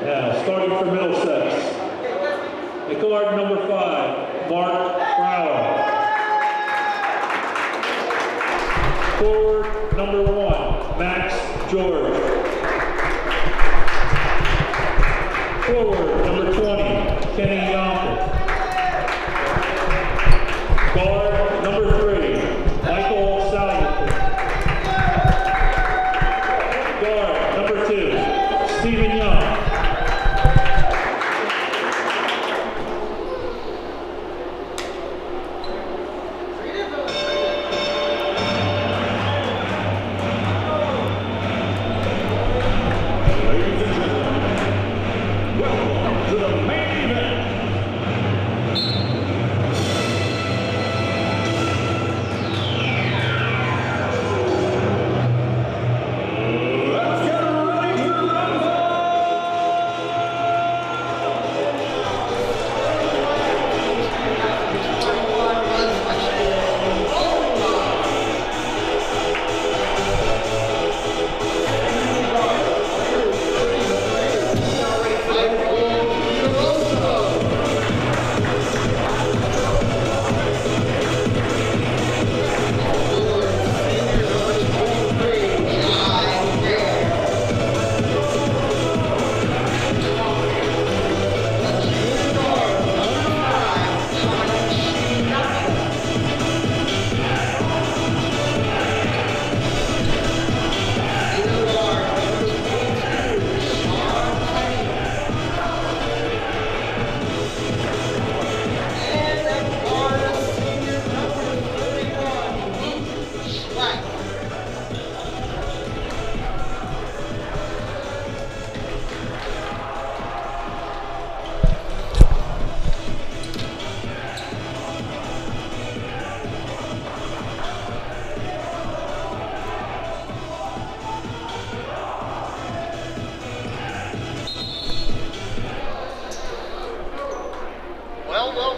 Now, starting for Middlesex, the guard number 5, Mark Brower. Forward number 1, Max George. Forward number 20, Kenny Yonker. Guard number 3, Michael Salvatore. Guard number 2, Stephen Young.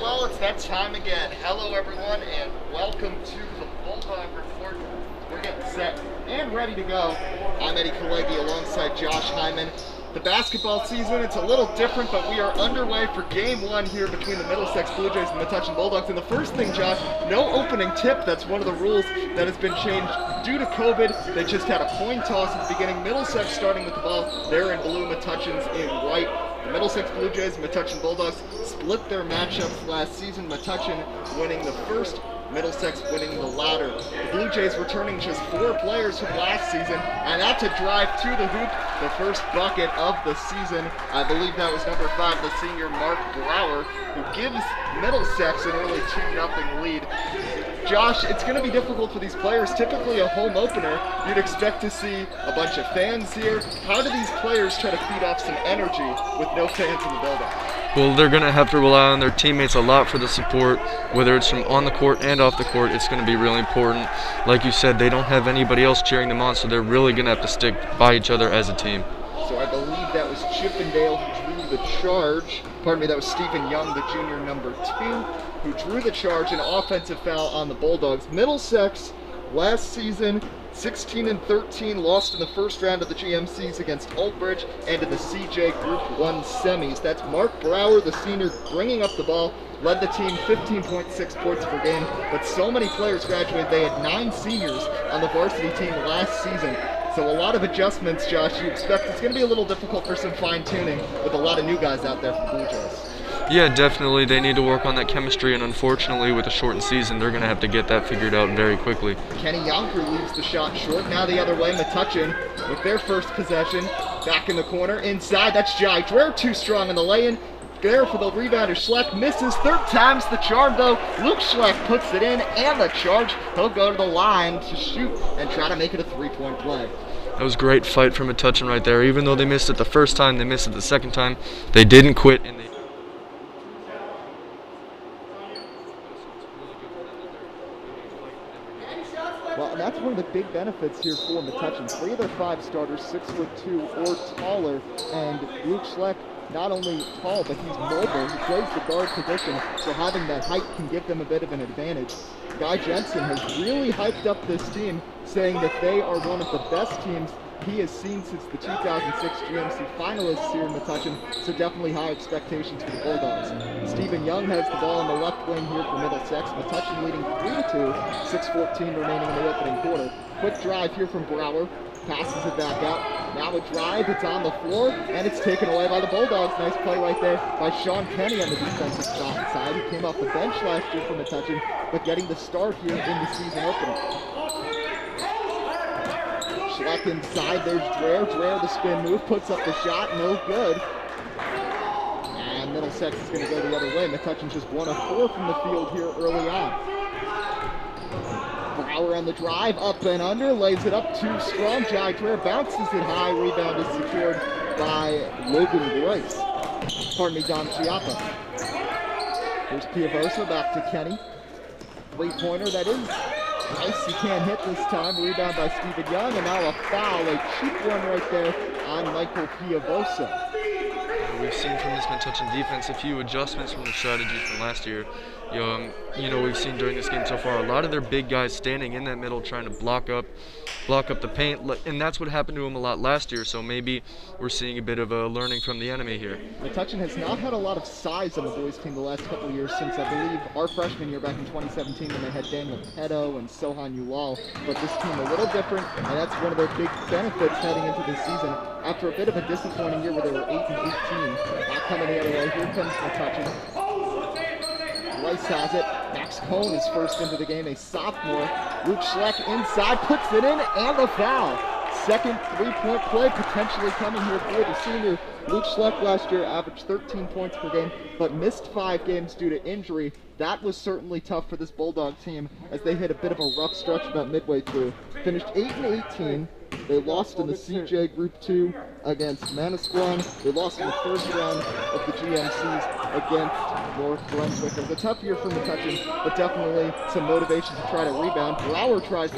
Well, it's that time again. Hello everyone and welcome to the Bulldog Report. We're getting set and ready to go. I'm Eddie Kalegi alongside Josh Hyman. The basketball season, it's a little different, but we are underway for game 1 here between the Middlesex Blue Jays and the Metuchen Bulldogs. And the first thing, Josh, no opening tip. That's one of the rules that has been changed due to COVID. They just had a coin toss at the beginning. Middlesex starting with the ball. They're in blue, Metuchen's in white. The Middlesex Blue Jays and Metuchen Bulldogs split their matchups last season. Metuchen winning the first, Middlesex winning the latter. The Blue Jays returning just 4 players from last season, and that's a drive to the hoop, the first bucket of the season. I believe that was number 5, the senior Mark Brower, who gives Middlesex an early 2-0 lead. Josh, it's going to be difficult for these players. Typically a home opener, you'd expect to see a bunch of fans here. How do these players try to feed off some energy with no fans in the building? Well, they're going to have to rely on their teammates a lot for the support, whether it's from on the court and off the court. It's going to be really important. Like you said, they don't have anybody else cheering them on, so they're really going to have to stick by each other as a team. So I believe that was Chippendale who drew the charge. Pardon me, that was Stephen Young, the junior number 2, who drew the charge, an offensive foul on the Bulldogs. Middlesex, last season, 16-13, lost in the first round of the GMCs against Oldbridge and in the CJ Group 1 semis. That's Mark Brower, the senior, bringing up the ball, led the team 15.6 points per game, but so many players graduated. They had 9 seniors on the varsity team last season. So a lot of adjustments, Josh. You expect it's going to be a little difficult for some fine-tuning with a lot of new guys out there for the Blue Jays. Yeah, definitely. They need to work on that chemistry, and unfortunately, with a shortened season, they're going to have to get that figured out very quickly. Kenny Yonker leaves the shot short. Now the other way, Metuchen with their first possession. Back in the corner, inside. That's Jai Dreher, too strong in the lay-in. There for the rebounder. Schleck misses. Third time's the charm, though. Luke Schleck puts it in, and the charge. He'll go to the line to shoot and try to make it a 3-point play. That was a great fight from Metuchen right there. Even though they missed it the first time, they missed it the second time. They didn't quit, and they... Well, and that's one of the big benefits here for Metuchen. 3 of their 5 starters, 6'2" or taller, and Luke Schleck, not only tall, but he's mobile. He plays the guard position, so having that height can give them a bit of an advantage. Guy Jensen has really hyped up this team, saying that they are one of the best teams he has seen since the 2006 GMC finalists here in Metuchen, so definitely high expectations for the Bulldogs. Stephen Young has the ball on the left wing here for Middlesex. Metuchen leading 3-2, 6:14 remaining in the opening quarter. Quick drive here from Brower, passes it back out. Now a drive, it's on the floor, and it's taken away by the Bulldogs. Nice play right there by Sean Kenny on the defensive side. He came off the bench last year for Metuchen, but getting the start here in the season opener. Schleck inside, there's Dreher. Dreher, the spin move, puts up the shot, no good. And Middlesex is going to go the other way. Metuchen just 1 of 4 from the field here early on. Brower on the drive, up and under, lays it up too strong. Jai Dreher bounces it high, rebound is secured by Logan Bryce. Pardon me, Don Chiappa. Here's Piavosa, back to Kenny. 3-pointer, that is. Nice, he can't hit this time. Rebound by Stephen Young, and now a foul, a cheap one right there on Michael Piavosa. We've seen from this Metuchen defense a few adjustments from the strategy from last year. You know, we've seen during this game so far a lot of their big guys standing in that middle trying to block up the paint, and that's what happened to them a lot last year, so maybe we're seeing a bit of a learning from the enemy here. Metuchen has not had a lot of size on the boys team the last couple of years since, I believe, our freshman year back in 2017 when they had Daniel Petto and Sohan Ulal, but this team a little different, and that's one of their big benefits heading into this season. After a bit of a disappointing year where they were 8-18, not coming the other way, here comes Metuchen. Rice has it. Max Cohn is first into the game, a sophomore. Luke Schleck inside, puts it in, and the foul. Second three-point play potentially coming here for the senior. Luke Schleck last year averaged 13 points per game, but missed 5 games due to injury. That was certainly tough for this Bulldog team as they hit a bit of a rough stretch about midway through. Finished 8-18. They lost in the CJ Group 2 against Manasquan. They lost in the first round of the GMCs against North Brunswick. It was a tough year for Metuchen, but definitely some motivation to try to rebound. Brower tries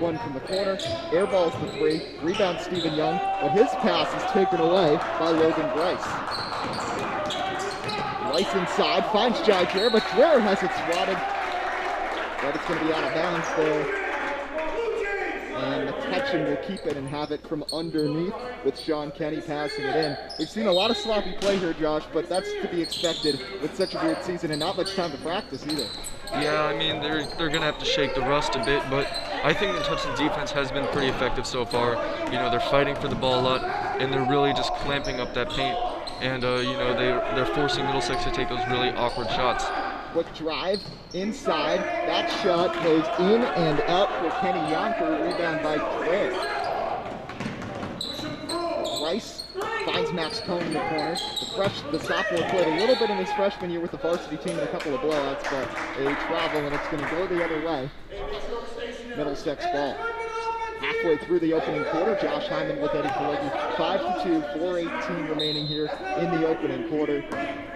one from the corner, airballs the 3, rebounds Stephen Young, but his pass is taken away by Logan Bryce. Rice inside, finds Jai Dreher, but Dreher has it swatted. But it's going to be out of bounds there. And Metuchen will keep it and have it from underneath with Sean Kenny passing it in. We've seen a lot of sloppy play here, Josh, but that's to be expected with such a weird season and not much time to practice either. Yeah, I mean, they're going to have to shake the rust a bit, but I think Metuchen's defense has been pretty effective so far. You know, they're fighting for the ball a lot, and they're really just clamping up that paint. And, you know, they're forcing Middlesex to take those really awkward shots. Quick drive inside. That shot goes in and out for Kenny Yonker. Rebound by Dreher. Rice finds Max Cohn in the corner. The sophomore played a little bit in his freshman year with the varsity team and a couple of blowouts, but a travel, and it's going to go the other way. Middlesex ball. Halfway through the opening quarter, Josh Hyman with Eddie Pileggi, 5-2, 4:18 remaining here in the opening quarter.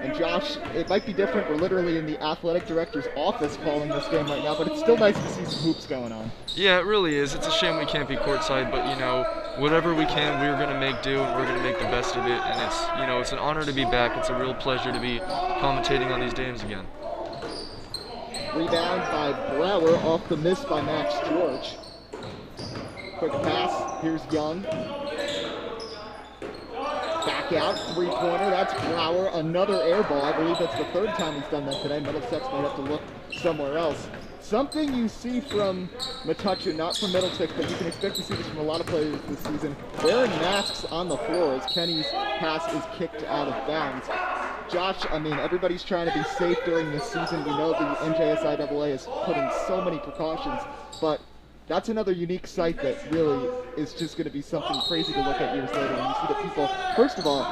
And Josh, it might be different. We're literally in the athletic director's office calling this game right now, but it's still nice to see some hoops going on. Yeah, it really is. It's a shame we can't be courtside, but you know, whatever we can, we're going to make do, and we're going to make the best of it. And it's, you know, it's an honor to be back. It's a real pleasure to be commentating on these games again. Rebound by Brower off the miss by Max George. Quick pass, here's Young. Back out, 3-pointer, that's Brower, another air ball. I believe that's the 3rd time he's done that today. Middlesex might have to look somewhere else. Something you see from Metuchen, not from Middlesex, but you can expect to see this from a lot of players this season, wearing masks on the floor as Kenny's pass is kicked out of bounds. Josh, I mean, everybody's trying to be safe during this season. We know the NJSIAA is putting so many precautions, but that's another unique sight that really is just going to be something crazy to look at years later when you see the people. First of all,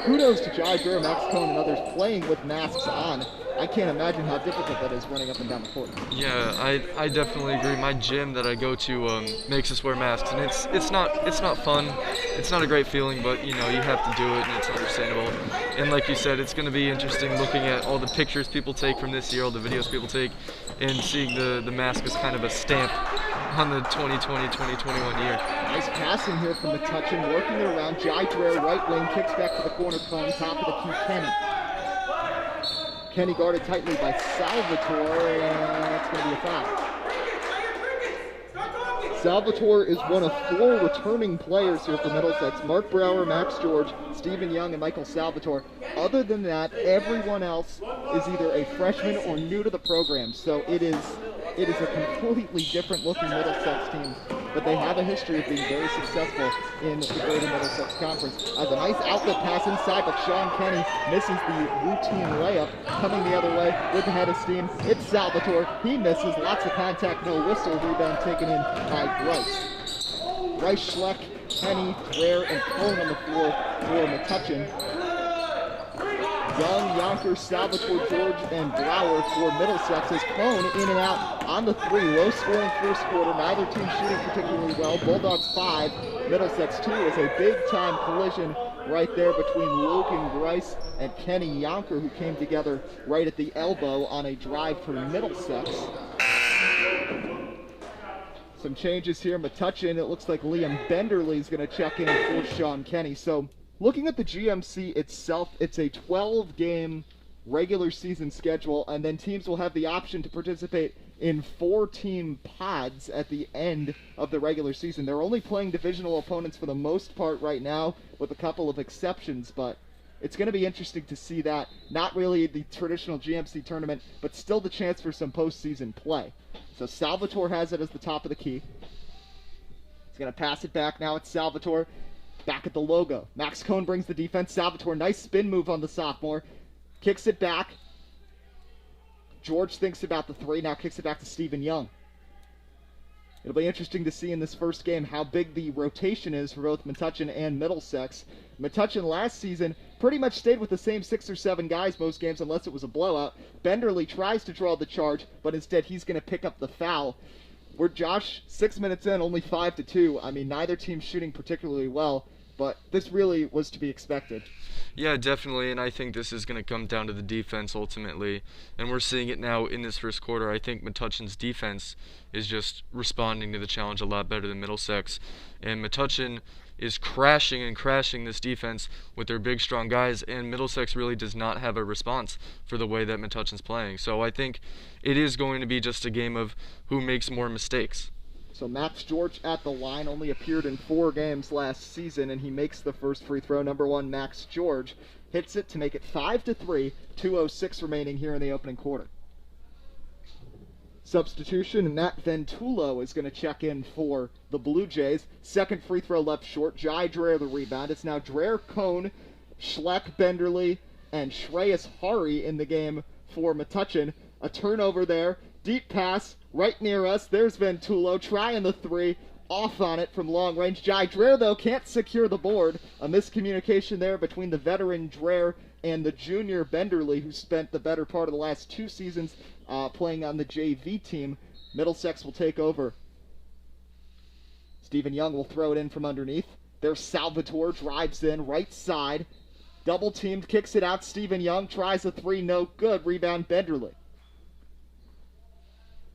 kudos to Jai Dreher, Max Cohn, and others playing with masks on. I can't imagine how difficult that is running up and down the court. Yeah, I definitely agree. My gym that I go to makes us wear masks, and it's not fun. It's not a great feeling, but you know, you have to do it, and it's understandable. And like you said, it's going to be interesting looking at all the pictures people take from this year, all the videos people take, and seeing the mask as kind of a stamp on the 2020-2021 year. Nice passing here from Metuchen, working it around. Jai Dreher, right wing, kicks back to the corner cone, top of the key, Kenny. Kenny guarded tightly by Salvatore, and it's going to be a foul. Salvatore is one of 4 returning players here for Middlesex. Mark Brower, Max George, Stephen Young, and Michael Salvatore. Other than that, everyone else is either a freshman or new to the program. So it is a completely different looking Middlesex team, but they have a history of being very successful in the Greater Middlesex Conference. As a nice outlet pass inside, but Sean Kenny misses the routine layup. Coming the other way with the head of steam, it's Salvatore. He misses, lots of contact, no whistle. Rebound taken in by Bryce. Bryce, Schleck, Kenny, Ware, and Cohn on the floor for Metuchen. Young, Yonker, Salvatore, George, and Brower for Middlesex as Cohn in and out on the 3. Low scoring first quarter. Neither team shooting particularly well. Bulldogs 5, Middlesex 2 is a big time collision right there between Luke and Bryce and Kenny Yonker, who came together right at the elbow on a drive for Middlesex. Some changes here. Metuchen, it looks like Liam Benderly is going to check in for Sean Kenny. So looking at the GMC itself, it's a 12-game regular season schedule, and then teams will have the option to participate in 4-team pods at the end of the regular season. They're only playing divisional opponents for the most part right now, with a couple of exceptions, but it's going to be interesting to see that. Not really the traditional GMC tournament, but still the chance for some postseason play. So Salvatore has it as the top of the key. He's going to pass it back now. It's Salvatore back at the logo. Max Cohn brings the defense. Salvatore, nice spin move on the sophomore. Kicks it back. George thinks about the 3, now kicks it back to Stephen Young. It'll be interesting to see in this first game how big the rotation is for both Metuchen and Middlesex. Metuchen last season pretty much stayed with the same 6 or 7 guys most games unless it was a blowout. Benderly tries to draw the charge, but instead he's going to pick up the foul. We're Josh, 6 minutes in, only 5-2. I mean, neither team's shooting particularly well, but this really was to be expected. Yeah, definitely, and I think this is going to come down to the defense ultimately, and we're seeing it now in this first quarter. I think Metuchen's defense is just responding to the challenge a lot better than Middlesex, and Metuchen is crashing this defense with their big, strong guys, and Middlesex really does not have a response for the way that Metuchen's playing. So I think it is going to be just a game of who makes more mistakes. So Max George at the line, only appeared in 4 games last season, and he makes the first free throw. Number 1, Max George hits it to make it 5-3, 2:06 remaining here in the opening quarter. Substitution, Matt Ventulo is going to check in for the Blue Jays. Second free throw left short. Jai Dreher the rebound. It's now Dreher, Cohn, Schleck, Benderly, and Shreyas Hari in the game for Metuchen. A turnover there. Deep pass right near us. There's Ventulo trying the 3. Off on it from long range. Jai Dreher, though, can't secure the board. A miscommunication there between the veteran Dreher and the junior Benderly, who spent the better part of the last 2 seasons playing on the JV team. Middlesex will take over. Stephen Young will throw it in from underneath. There's Salvatore, drives in, right side. Double teamed, kicks it out. Stephen Young tries a 3, no good. Rebound Benderly.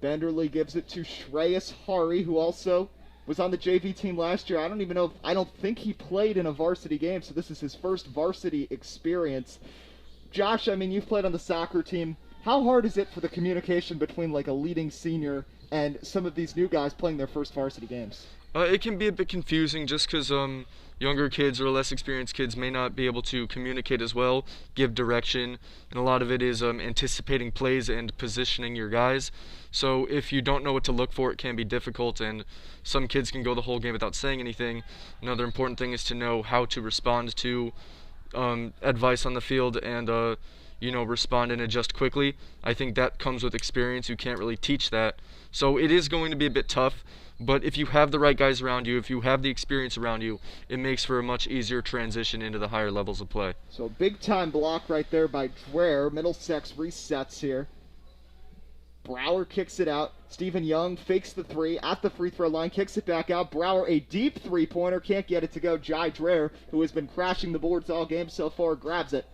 Benderly gives it to Shreyas Hari, who also was on the JV team last year. I don't think he played in a varsity game, so this is his first varsity experience. Josh, I mean, you've played on the soccer team. How hard is it for the communication between like a leading senior and some of these new guys playing their first varsity games? It can be a bit confusing just because younger kids or less experienced kids may not be able to communicate as well, give direction, and a lot of it is anticipating plays and positioning your guys. So if you don't know what to look for, it can be difficult, and some kids can go the whole game without saying anything. Another important thing is to know how to respond to advice on the field and respond and adjust quickly. I think that comes with experience. You can't really teach that. So it is going to be a bit tough, but if you have the right guys around you, if you have the experience around you, it makes for a much easier transition into the higher levels of play. So big time block right there by Dreher. Middlesex resets here. Brower kicks it out. Stephen Young fakes the 3 at the free throw line, kicks it back out. Brower, a deep 3-pointer, can't get it to go. Jai Dreher, who has been crashing the boards all game so far, grabs it.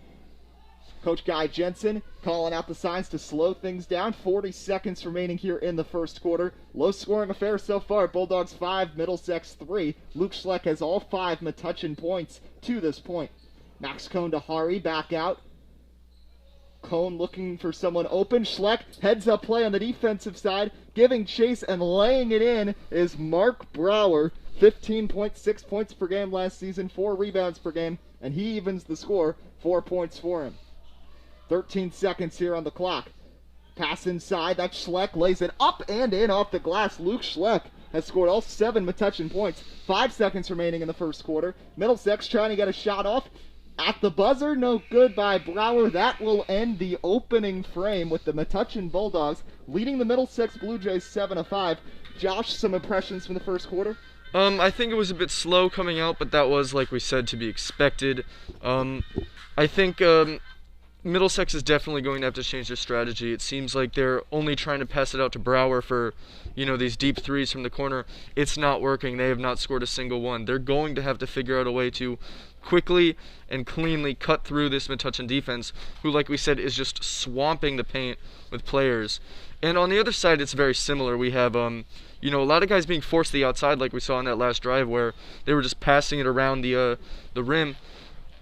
Coach Guy Jensen calling out the signs to slow things down. 40 seconds remaining here in the first quarter. Low-scoring affair so far. Bulldogs 5, Middlesex 3. Luke Schleck has all 5 Metuchen points to this point. Max Cohn to Hari, back out. Cone looking for someone open. Schleck heads up play on the defensive side, giving chase and laying it in is Mark Brower. 15.6 points per game last season, 4 rebounds per game, and he evens the score, 4 points for him. 13 seconds here on the clock. Pass inside, that's Schleck, lays it up and in off the glass. Luke Schleck has scored all 7 Metuchen points. 5 seconds remaining in the first quarter. Middlesex trying to get a shot off. At the buzzer, no good by Brower. That will end the opening frame with the Metuchen Bulldogs leading the Middlesex Blue Jays 7-5. Josh, some impressions from the first quarter? I think it was a bit slow coming out, but that was, like we said, to be expected. I think Middlesex is definitely going to have to change their strategy. It seems like they're only trying to pass it out to Brower for, these deep threes from the corner. It's not working. They have not scored a single one. They're going to have to figure out a way to quickly and cleanly cut through this Metuchen defense, who, like we said, is just swamping the paint with players. And on the other side, it's very similar. We have, a lot of guys being forced to the outside, like we saw on that last drive, where they were just passing it around the rim.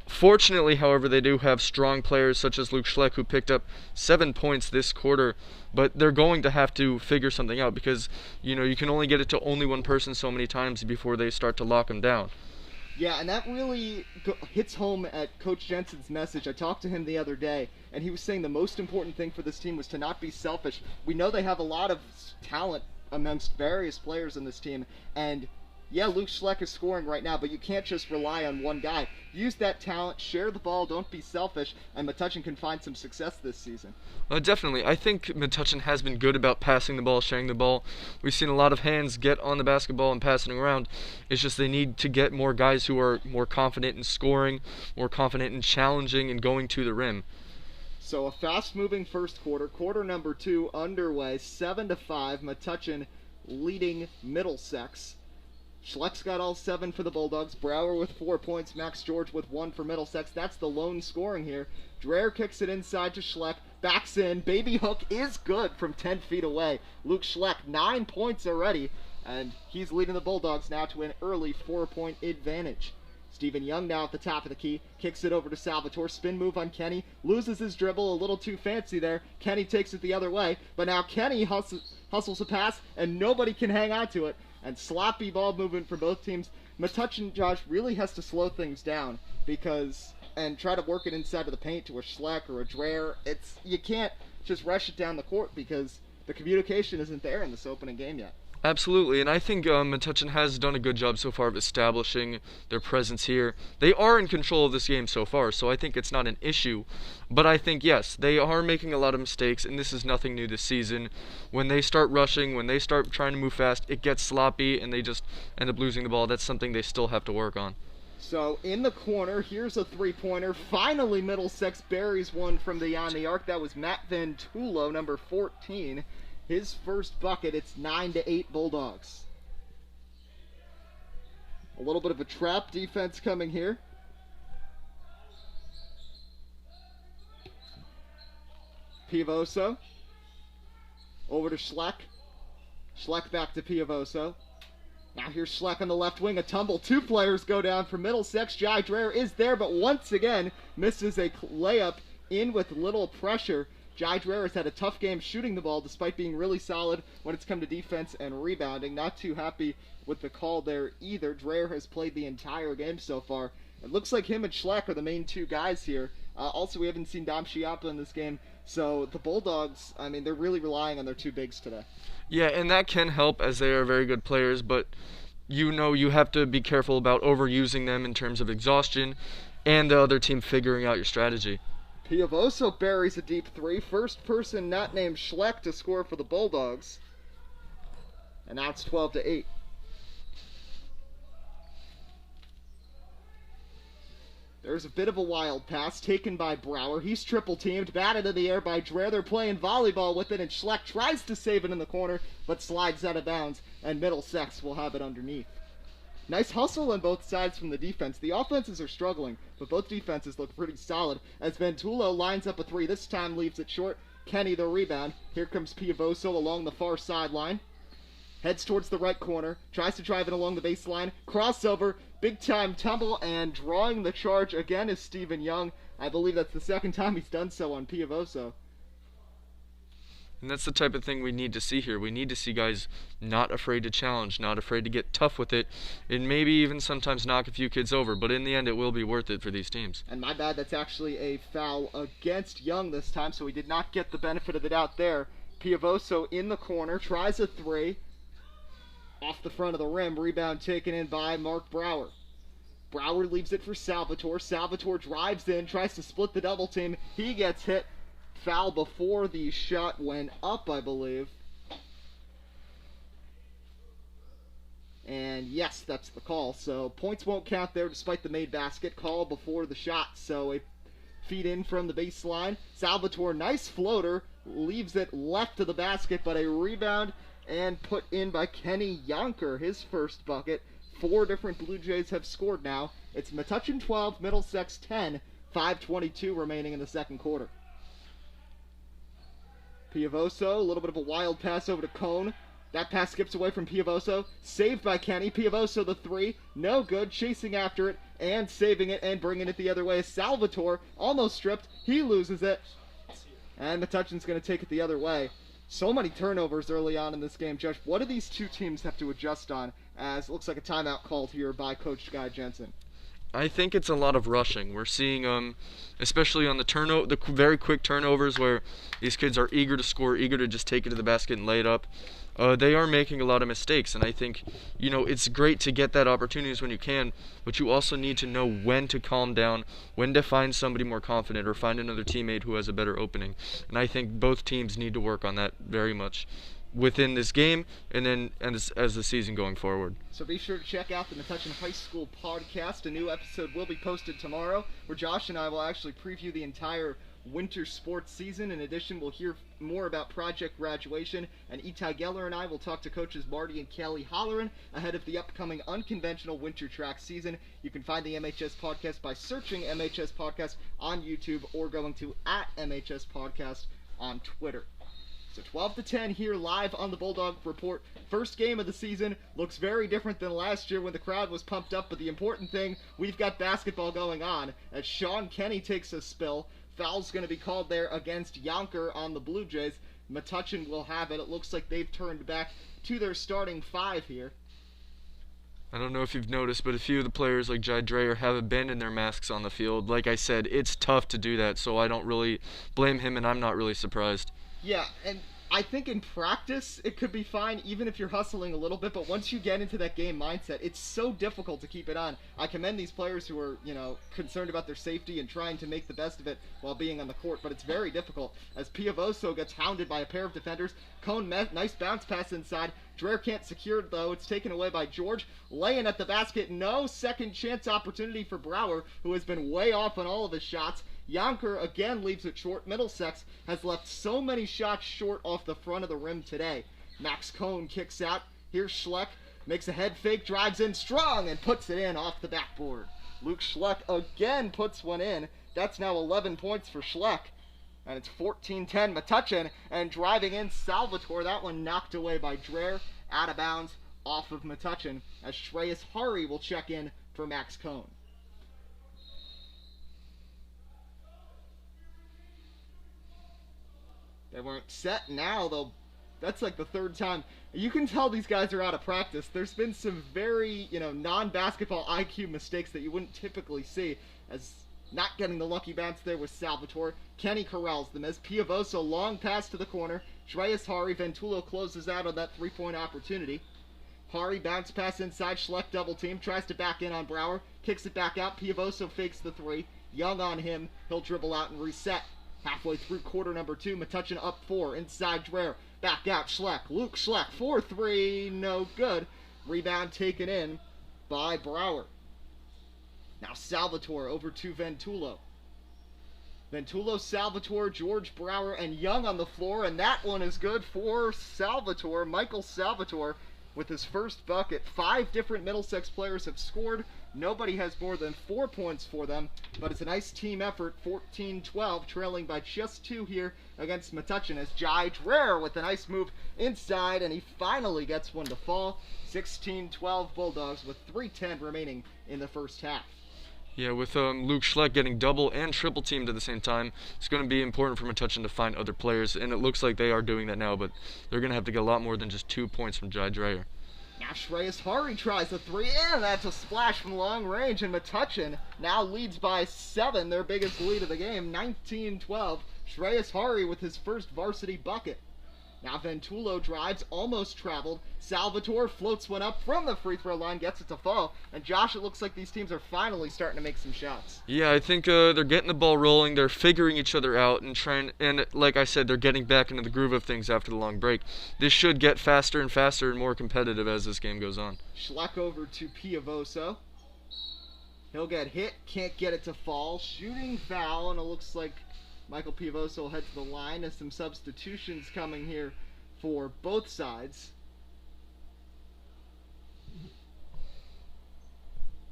Fortunately, however, they do have strong players such as Luke Schleck, who picked up 7 points this quarter, but they're going to have to figure something out because, you can only get it to only one person so many times before they start to lock them down. Yeah, and that really hits home at Coach Jensen's message. I talked to him the other day, and he was saying the most important thing for this team was to not be selfish. We know they have a lot of talent amongst various players in this team, and yeah, Luke Schleck is scoring right now, but you can't just rely on one guy. Use that talent, share the ball, don't be selfish, and Metuchen can find some success this season. Definitely. I think Metuchen has been good about passing the ball, sharing the ball. We've seen a lot of hands get on the basketball and passing around. It's just they need to get more guys who are more confident in scoring, more confident in challenging and going to the rim. So a fast-moving first quarter. Quarter number 2 underway, 7-5. Metuchen leading Middlesex. Schleck's got all 7 for the Bulldogs. Brower with 4 points. Max George with 1 for Middlesex. That's the lone scoring here. Dreher kicks it inside to Schleck. Backs in. Baby hook is good from 10 feet away. Luke Schleck, 9 points already. And he's leading the Bulldogs now to an early 4-point advantage. Stephen Young now at the top of the key. Kicks it over to Salvatore. Spin move on Kenny. Loses his dribble. A little too fancy there. Kenny takes it the other way. But now Kenny hustles a pass, and nobody can hang on to it. And sloppy ball movement for both teams. Metuchen, Josh, really has to slow things down and try to work it inside of the paint to a Schleck or a Dreher. You can't just rush it down the court because the communication isn't there in this opening game yet. Absolutely, and I think Metuchen has done a good job so far of establishing their presence here. They are in control of this game so far, so I think it's not an issue. But I think, yes, they are making a lot of mistakes, and this is nothing new this season. When they start rushing, when they start trying to move fast, it gets sloppy, and they just end up losing the ball. That's something they still have to work on. So in the corner, here's a three-pointer. Finally, Middlesex buries one from beyond the arc. That was Matt Ventulo, number 14. His first bucket. It's 9-8 Bulldogs. A little bit of a trap defense coming here. Piavoso. Over to Schleck. Schleck back to Piavoso. Now here's Schleck on the left wing. A tumble. 2 players go down for Middlesex. Jai Dreher is there, but once again misses a layup in with little pressure. Jai Dreher has had a tough game shooting the ball despite being really solid when it's come to defense and rebounding. Not too happy with the call there either. Dreher has played the entire game so far. It looks like him and Schleck are the main 2 guys here. Also, we haven't seen Dom Schiappa in this game. So the Bulldogs, they're really relying on their 2 bigs today. Yeah, and that can help as they are very good players, but you have to be careful about overusing them in terms of exhaustion and the other team figuring out your strategy. Piavoso buries a deep 3. First person not named Schleck to score for the Bulldogs. And now it's 12-8. There's a bit of a wild pass taken by Brower. He's triple teamed, batted in the air by Dreher. They're playing volleyball with it, and Schleck tries to save it in the corner, but slides out of bounds, and Middlesex will have it underneath. Nice hustle on both sides from the defense. The offenses are struggling, but both defenses look pretty solid as Ventulo lines up a 3. This time leaves it short. Kenny the rebound. Here comes Piavoso along the far sideline. Heads towards the right corner. Tries to drive it along the baseline. Crossover. big time tumble, and drawing the charge again is Stephen Young. I believe that's the second time he's done so on Piavoso. And that's the type of thing we need to see here. We need to see guys not afraid to challenge, not afraid to get tough with it, and maybe even sometimes knock a few kids over. But in the end, it will be worth it for these teams. And my bad, that's actually a foul against Young this time, so he did not get the benefit of the doubt there. Piavoso in the corner, tries a three. Off the front of the rim, rebound taken in by Mark Brower. Brower leaves it for Salvatore. Salvatore drives in, tries to split the double team. He gets hit. Foul before the shot went up, I believe. And yes, that's the call. So points won't count there despite the made basket. Call before the shot. So a feed in from the baseline. Salvatore, nice floater. Leaves it left of the basket, but a rebound and put in by Kenny Yonker, his first bucket. 4 different Blue Jays have scored now. It's Metuchen 12, Middlesex 10, 5:22 remaining in the second quarter. Piavoso, a little bit of a wild pass over to Cone. That pass skips away from Piavoso. Saved by Kenny. Piavoso the three. No good. Chasing after it and saving it and bringing it the other way. Salvatore almost stripped. He loses it. And Metuchen's going to take it the other way. So many turnovers early on in this game, Josh. What do these two teams have to adjust on, as it looks like a timeout called here by Coach Guy Jensen? I think it's a lot of rushing. We're seeing, especially on the very quick turnovers where these kids are eager to score, eager to just take it to the basket and lay it up. They are making a lot of mistakes, and I think, it's great to get that opportunities when you can, but you also need to know when to calm down, when to find somebody more confident or find another teammate who has a better opening. And I think both teams need to work on that very much within this game and then as the season going forward. So be sure to check out the Metuchen High School podcast. A new episode will be posted tomorrow where Josh and I will actually preview the entire winter sports season. In addition, we'll hear more about Project Graduation, and Itai Geller and I will talk to coaches Marty and Kelly Holleran ahead of the upcoming unconventional winter track season. You can find the MHS podcast by searching MHS Podcast on YouTube or going to @MHS Podcast on Twitter. So 12-10 here live on the Bulldog Report. First game of the season looks very different than last year when the crowd was pumped up, but the important thing, we've got basketball going on as Sean Kenny takes a spill. Foul's going to be called there against Yonker on the Blue Jays. Metuchen will have it. It looks like they've turned back to their starting 5 here. I don't know if you've noticed, but a few of the players like Jai Dreyer have abandoned their masks on the field. Like I said, it's tough to do that, so I don't really blame him, and I'm not really surprised. Yeah, and I think in practice it could be fine even if you're hustling a little bit, but once you get into that game mindset, it's so difficult to keep it on. I commend these players who are, concerned about their safety and trying to make the best of it while being on the court, but it's very difficult as Piavoso gets hounded by a pair of defenders. Cone, nice bounce pass inside. Dreher can't secure it, though. It's taken away by George. Laying at the basket. No second chance opportunity for Brower, who has been way off on all of his shots. Yonker again leaves it short. Middlesex has left so many shots short off the front of the rim today. Max Cone kicks out. Here's Schleck. Makes a head fake, drives in strong, and puts it in off the backboard. Luke Schleck again puts one in. That's now 11 points for Schleck. And it's 14-10 Metuchen, and driving in Salvatore. That one knocked away by Dreher, out of bounds, off of Metuchen, as Shreyas Hari will check in for Max Cone. They weren't set now, though. That's like the third time. You can tell these guys are out of practice. There's been some very, non-basketball IQ mistakes that you wouldn't typically see, as not getting the lucky bounce there with Salvatore. Kenny corrals them as Piavoso long pass to the corner. Shreyas Hari, Ventulo closes out on that three-point opportunity. Hari bounce pass inside, Schleck double team, tries to back in on Brower, kicks it back out. Piavoso fakes the three. Young on him, he'll dribble out and reset. Halfway through quarter number 2, Metuchen up 4, inside Dreher, back out Schleck, Luke Schleck, 4-3, no good. Rebound taken in by Brower. Now Salvatore over to Ventulo. Ventulo, Salvatore, George, Brower, and Young on the floor, and that one is good for Salvatore. Michael Salvatore with his first bucket. 5 different Middlesex players have scored. Nobody has more than 4 points for them, but it's a nice team effort. 14-12, trailing by just 2 here against Metuchen as Jai Dreher with a nice move inside, and he finally gets one to fall. 16-12 Bulldogs with 3:10 remaining in the first half. Yeah, with Luke Schleck getting double and triple teamed at the same time, it's going to be important for Metuchen to find other players, and it looks like they are doing that now, but they're going to have to get a lot more than just 2 points from Jai Dreher. Now Shreyas Hari tries a 3, and that's a splash from long range, and Metuchen now leads by 7, their biggest lead of the game, 19-12. Shreyas Hari with his first varsity bucket. Now Ventulo drives, almost traveled. Salvatore floats one up from the free throw line, gets it to fall. And Josh, it looks like these teams are finally starting to make some shots. Yeah, I think they're getting the ball rolling. They're figuring each other out and like I said, they're getting back into the groove of things after the long break. This should get faster and faster and more competitive as this game goes on. Schleck over to Piavoso. He'll get hit, can't get it to fall. Shooting foul, and it looks like Michael Piavoso will head to the line as some substitutions coming here for both sides.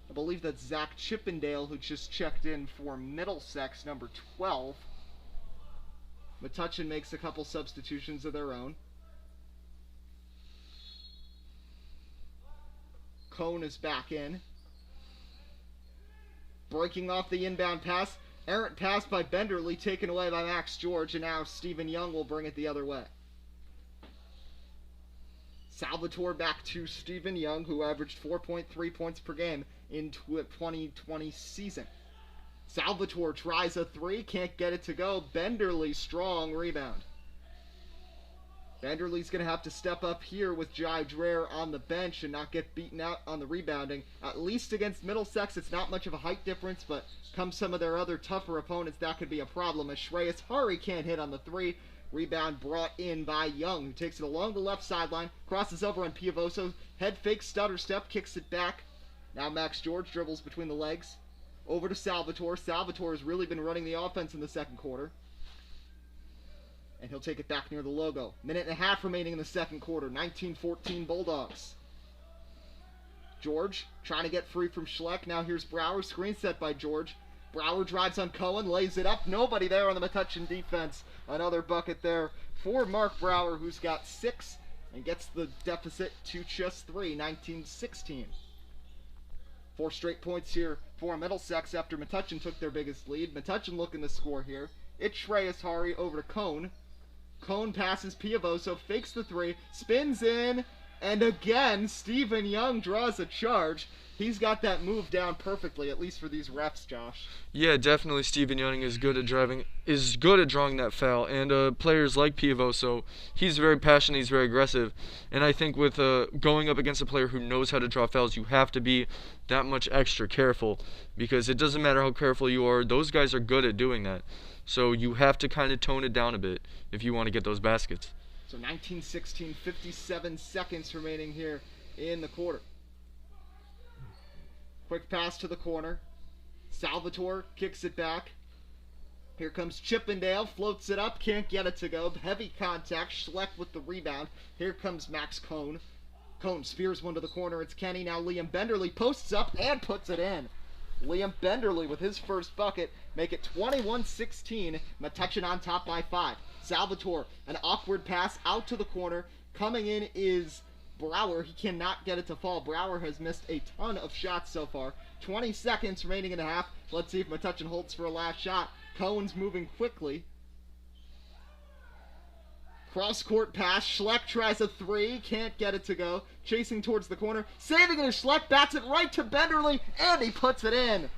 I believe that's Zach Chippendale who just checked in for Middlesex, number 12. Metuchen makes a couple substitutions of their own. Cone is back in. Breaking off the inbound pass. Errant pass by Benderly, taken away by Max George, and now Stephen Young will bring it the other way. Salvatore back to Stephen Young, who averaged 4.3 points per game in 2020 season. Salvatore tries a 3, can't get it to go. Benderly, strong rebound. Benderly's going to have to step up here with Jai Dreher on the bench and not get beaten out on the rebounding. At least against Middlesex, it's not much of a height difference, but come some of their other tougher opponents, that could be a problem. As Shreyas Hari can't hit on the 3. Rebound brought in by Young, who takes it along the left sideline, crosses over on Piavoso, head fake, stutter step, kicks it back. Now Max George dribbles between the legs. Over to Salvatore. Salvatore has really been running the offense in the second quarter. And he'll take it back near the logo. Minute and a half remaining in the second quarter. 19-14 Bulldogs. George trying to get free from Schleck. Now here's Brower. Screen set by George. Brower drives on Cohen. Lays it up. Nobody there on the Metuchen defense. Another bucket there for Mark Brower, who's got 6 and gets the deficit to just 3. 19-16. 4 straight points here for Middlesex after Metuchen took their biggest lead. Metuchen looking to score here. It's Shreyas Hari over to Cone. Cone passes Piavoso, fakes the 3, spins in, and again, Stephen Young draws a charge. He's got that move down perfectly, at least for these refs, Josh. Yeah, definitely Stephen Young is good at drawing that foul, and players like Piavoso, he's very passionate, he's very aggressive, and I think with going up against a player who knows how to draw fouls, you have to be that much extra careful, because it doesn't matter how careful you are, those guys are good at doing that. So you have to kind of tone it down a bit if you want to get those baskets. So 19-16, 57 seconds remaining here in the quarter. Quick pass to the corner. Salvatore kicks it back. Here comes Chippendale, floats it up, can't get it to go. Heavy contact, Schleck with the rebound. Here comes Max Cone. Cone spears one to the corner, it's Kenny. Now Liam Benderly posts up and puts it in. Liam Benderly with his first bucket, make it 21-16, Metuchen on top by 5. Salvatore, an awkward pass out to the corner. Coming in is Brower. He cannot get it to fall. Brower has missed a ton of shots so far. 20 seconds remaining in the half. Let's see if Metuchen holds for a last shot. Cohen's moving quickly. Cross-court pass. Schleck tries a 3. Can't get it to go. Chasing towards the corner. Saving it as Schleck bats it right to Benderly. And he puts it in.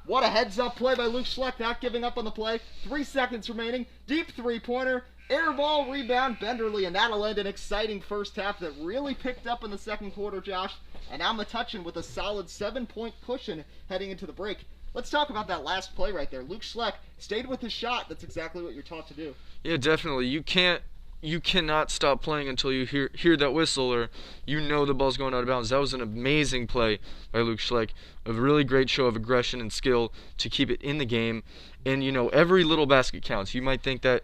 What a heads-up play by Luke Schleck. Not giving up on the play. 3 seconds remaining. Deep three-pointer. Air ball rebound. Benderly. And that'll end an exciting first half that really picked up in the second quarter, Josh. And now Metuchen with a solid 7-point cushion heading into the break. Let's talk about that last play right there. Luke Schleck stayed with his shot. That's exactly what you're taught to do. Yeah, definitely. You cannot stop playing until you hear that whistle or you know the ball's going out of bounds. That was an amazing play by Luke Schleck. A really great show of aggression and skill to keep it in the game. And, you know, every little basket counts. You might think that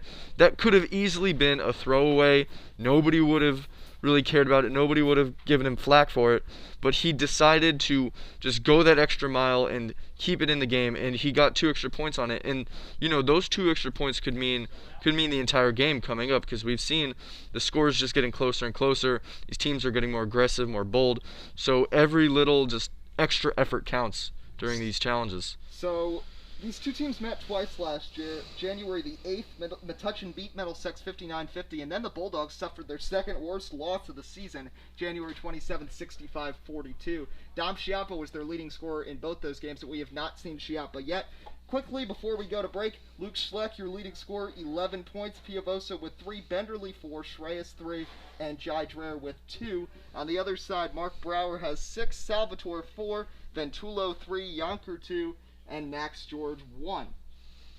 could have easily been a throwaway. Nobody would have really cared about it. Nobody would have given him flack for it. But he decided to just go that extra mile and keep it in the game, and he got 2 extra points on it. And those 2 extra points could mean the entire game coming up, because we've seen the scores just getting closer and closer. These teams are getting more aggressive, more bold. So every little just extra effort counts during these challenges. So these two teams met twice last year. January the 8th, Metuchen beat Middlesex 59-50, and then the Bulldogs suffered their second worst loss of the season, January 27th, 65-42. Dom Schiappa was their leading scorer in both those games, but we have not seen Schiappa yet. Quickly, before we go to break, Luke Schleck, your leading scorer, 11 points. Piavosa with 3, Benderly 4, Shreyas 3, and Jai Dreher with 2. On the other side, Mark Brower has 6, Salvatore 4, Ventulo 3, Yonker 2, and Max George 1.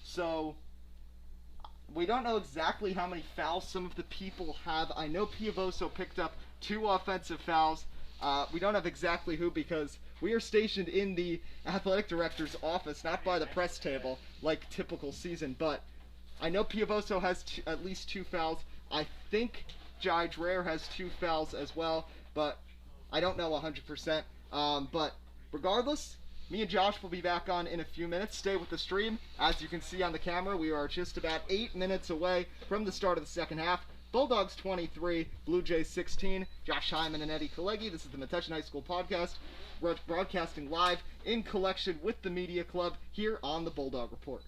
So, we don't know exactly how many fouls some of the people have. I know Piavoso picked up 2 offensive fouls. We don't have exactly who, because we are stationed in the athletic director's office, not by the press table, like typical season. But I know Piavoso has at least 2 fouls. I think Jai Dreher has 2 fouls as well, but I don't know 100%. But regardless, me and Josh will be back on in a few minutes. Stay with the stream. As you can see on the camera, we are just about 8 minutes away from the start of the second half. Bulldogs 23, Blue Jays 16. Josh Hyman and Eddie Kalegi. This is the Metuchen High School podcast. We're broadcasting live in collection with the Media Club here on the Bulldog Report.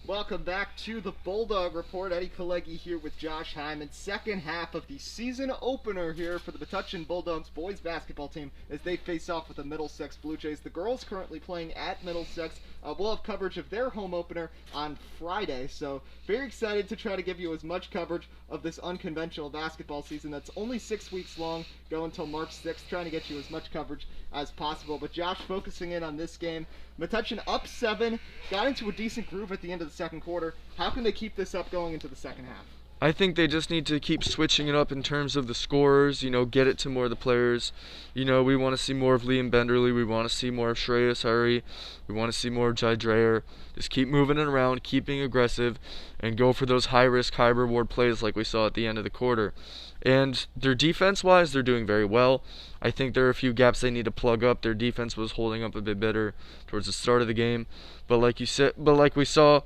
Welcome back to the Bulldog Report. Eddie Kalegi here with Josh Hyman. Second half of the season opener here for the Metuchen Bulldogs boys basketball team as they face off with the Middlesex Blue Jays. The girls currently playing at Middlesex. We'll have coverage of their home opener on Friday, so very excited to try to give you as much coverage of this unconventional basketball season that's only 6 weeks long, go until March 6th, trying to get you as much coverage as possible. But Josh, focusing in on this game, Metuchen up 7, got into a decent groove at the end of the second quarter. How can they keep this up going into the second half? I think they just need to keep switching it up in terms of the scorers, get it to more of the players. We want to see more of Liam Benderly. We want to see more of Shreyas Hari. We want to see more of Jai Dreyer. Just keep moving it around, keeping aggressive, and go for those high-risk, high-reward plays like we saw at the end of the quarter. And their defense-wise, they're doing very well. I think there are a few gaps they need to plug up. Their defense was holding up a bit better towards the start of the game. But like we saw,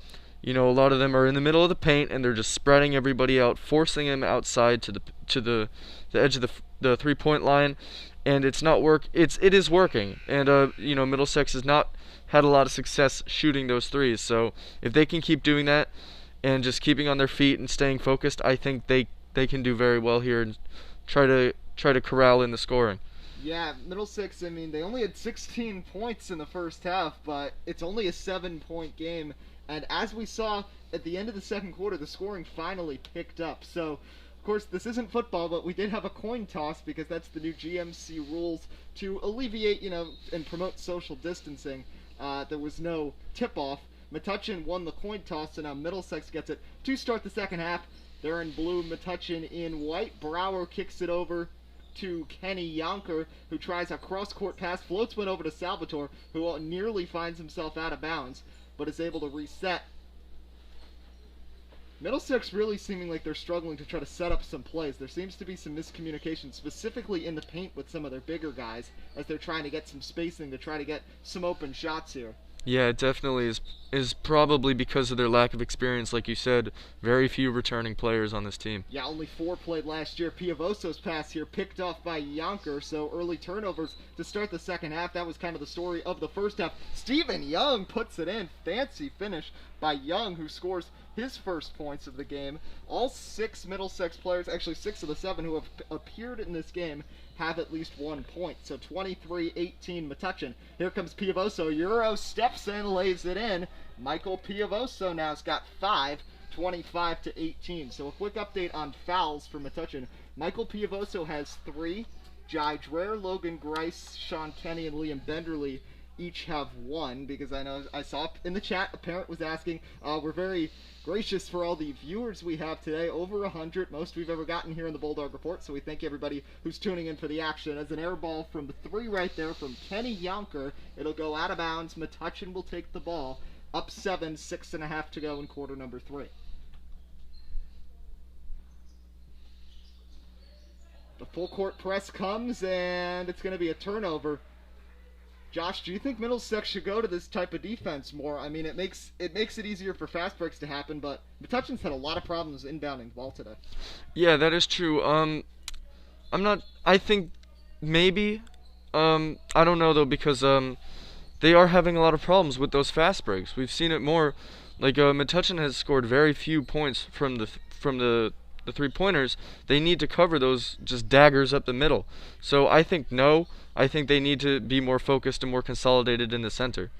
a lot of them are in the middle of the paint and they're just spreading everybody out, forcing them outside to the edge of the three-point line, and it is working. And Middlesex has not had a lot of success shooting those threes. So if they can keep doing that and just keeping on their feet and staying focused, I think they can do very well here and try to corral in the scoring. Yeah, Middlesex, they only had 16 points in the first half, but it's only a 7-point game. And as we saw at the end of the second quarter, the scoring finally picked up. So, of course, this isn't football, but we did have a coin toss because that's the new GMC rules to alleviate, and promote social distancing. There was no tip-off. Metuchen won the coin toss, and now Middlesex gets it to start the second half. They're in blue, Metuchen in white. Brower kicks it over to Kenny Yonker, who tries a cross-court pass, floats one over to Salvatore, who nearly finds himself out of bounds, but is able to reset. Middlesex really seeming like they're struggling to try to set up some plays. There seems to be some miscommunication, specifically in the paint with some of their bigger guys, as they're trying to get some spacing to try to get some open shots here. Yeah, it definitely is probably because of their lack of experience. Like you said, very few returning players on this team. Yeah, only 4 played last year. Piavoso's pass here picked off by Yonker, so early turnovers to start the second half. That was kind of the story of the first half. Stephen Young puts it in. Fancy finish by Young, who scores his first points of the game. All 6 Middlesex players, actually 6 of the 7 who have appeared in this game, have at least 1 point. So 23-18 Metuchen. Here comes Piavoso. Euro steps in, lays it in. Michael Piavoso now's got 5, 25-18. So a quick update on fouls for Metuchen. Michael Piavoso has 3. Jai Dreyer, Logan Grice, Sean Kenny, and Liam Benderly each have 1, because I saw in the chat a parent was asking. We're very gracious for all the viewers we have today, over 100, most we've ever gotten here in the Bulldog Report, so we thank everybody who's tuning in for the action. As an air ball from the 3 right there from Kenny Yonker, it'll go out of bounds. Metuchen will take the ball, up 7, 6.5 to go in quarter number 3. The full court press comes, and it's going to be a turnover. Josh, do you think Middlesex should go to this type of defense more? It makes it easier for fast breaks to happen, but Metuchen's had a lot of problems inbounding the ball today. Yeah, that is true. I think maybe. I don't know though, because they are having a lot of problems with those fast breaks. We've seen it more. Like Metuchen has scored very few points from the three-pointers. They need to cover those just daggers up the middle. So I think they need to be more focused and more consolidated in the center.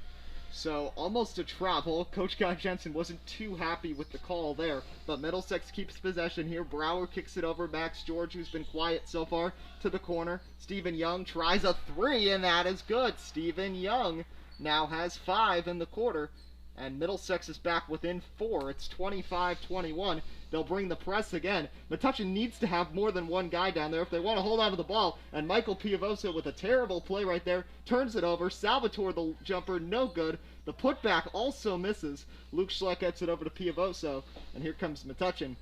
So almost a travel. Coach Guy Jensen wasn't too happy with the call there, but Middlesex keeps possession here. Brower kicks it over. Max George, who's been quiet so far, to the corner. Stephen Young tries a 3, and that is good. Stephen Young now has 5 in the quarter, and Middlesex is back within 4. It's 25-21. They'll bring the press again. Metuchen needs to have more than 1 guy down there if they want to hold on to the ball. And Michael Piavoso with a terrible play right there turns it over. Salvatore, the jumper, no good. The putback also misses. Luke Schleck gets it over to Piavoso. And here comes Metuchen.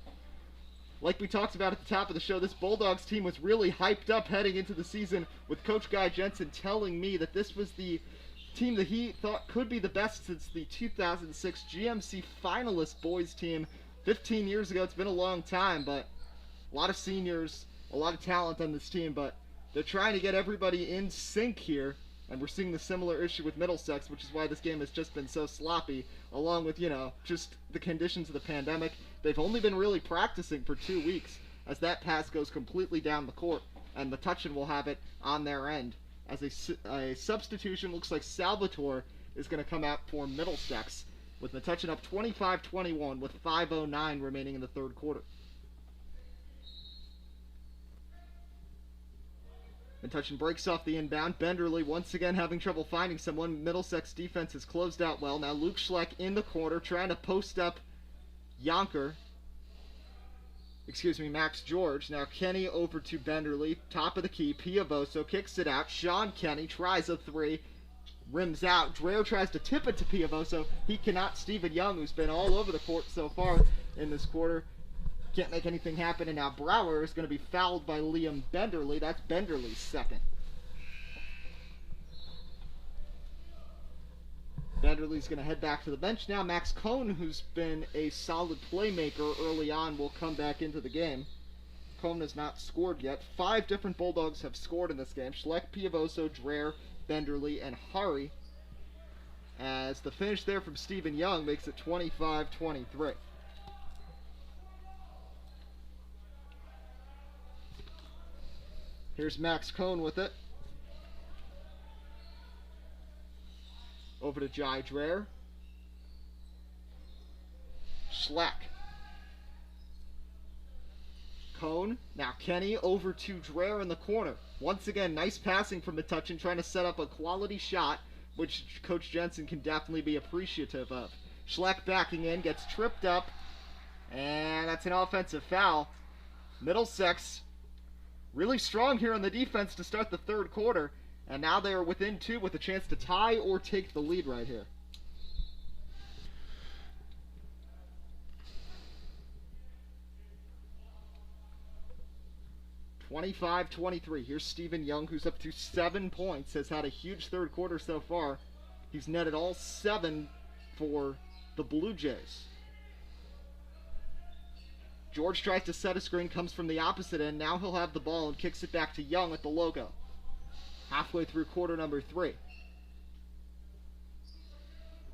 Like we talked about at the top of the show, this Bulldogs team was really hyped up heading into the season, with Coach Guy Jensen telling me that this was the team that he thought could be the best since the 2006 GMC finalist boys team. 15 years ago. It's been a long time, but a lot of seniors, a lot of talent on this team, but they're trying to get everybody in sync here, And we're seeing the similar issue with Middlesex, which is why this game has just been so sloppy, along with, just the conditions of the pandemic. They've only been really practicing for 2 weeks as that pass goes completely down the court, and Metuchen will have it on their end. As a substitution, looks like Salvatore is going to come out for Middlesex, with Metuchen up 25-21 with 5:09 remaining in the third quarter. Metuchen breaks off the inbound. Benderly once again having trouble finding someone. Middlesex defense has closed out well. Now Luke Schleck in the corner trying to post up Max George. Now Kenny over to Benderly. Top of the key. Piavoso kicks it out. Sean Kenny tries a three. Rims out. Dreo tries to tip it to Piavoso. He cannot. Stephen Young, who's been all over the court so far in this quarter, can't make anything happen, and now Brower is going to be fouled by Liam Benderly. That's Benderly's second. Benderly's going to head back to the bench now. Max Cohn, who's been a solid playmaker early on, will come back into the game. Cohn has not scored yet. 5 different Bulldogs have scored in this game. Schleck, Piavoso, Dreher, Benderly, and Hari. As the finish there from Stephen Young makes it 25-23. Here's Max Cohn with it. Over to Jai Dreher. Schleck. Cohn. Now Kenny over to Dreher in the corner. Once again, nice passing from Metuchen, trying to set up a quality shot, which Coach Jensen can definitely be appreciative of. Schleck backing in, gets tripped up, and that's an offensive foul. Middlesex really strong here on the defense to start the third quarter, and now they are within 2 with a chance to tie or take the lead right here. (25-23). Here's Stephen Young, who's up to 7 points, has had a huge third quarter so far. He's netted all 7 for the Blue Jays. George tries to set a screen, comes from the opposite end. Now he'll have the ball and kicks it back to Young at the logo. Halfway through quarter number 3.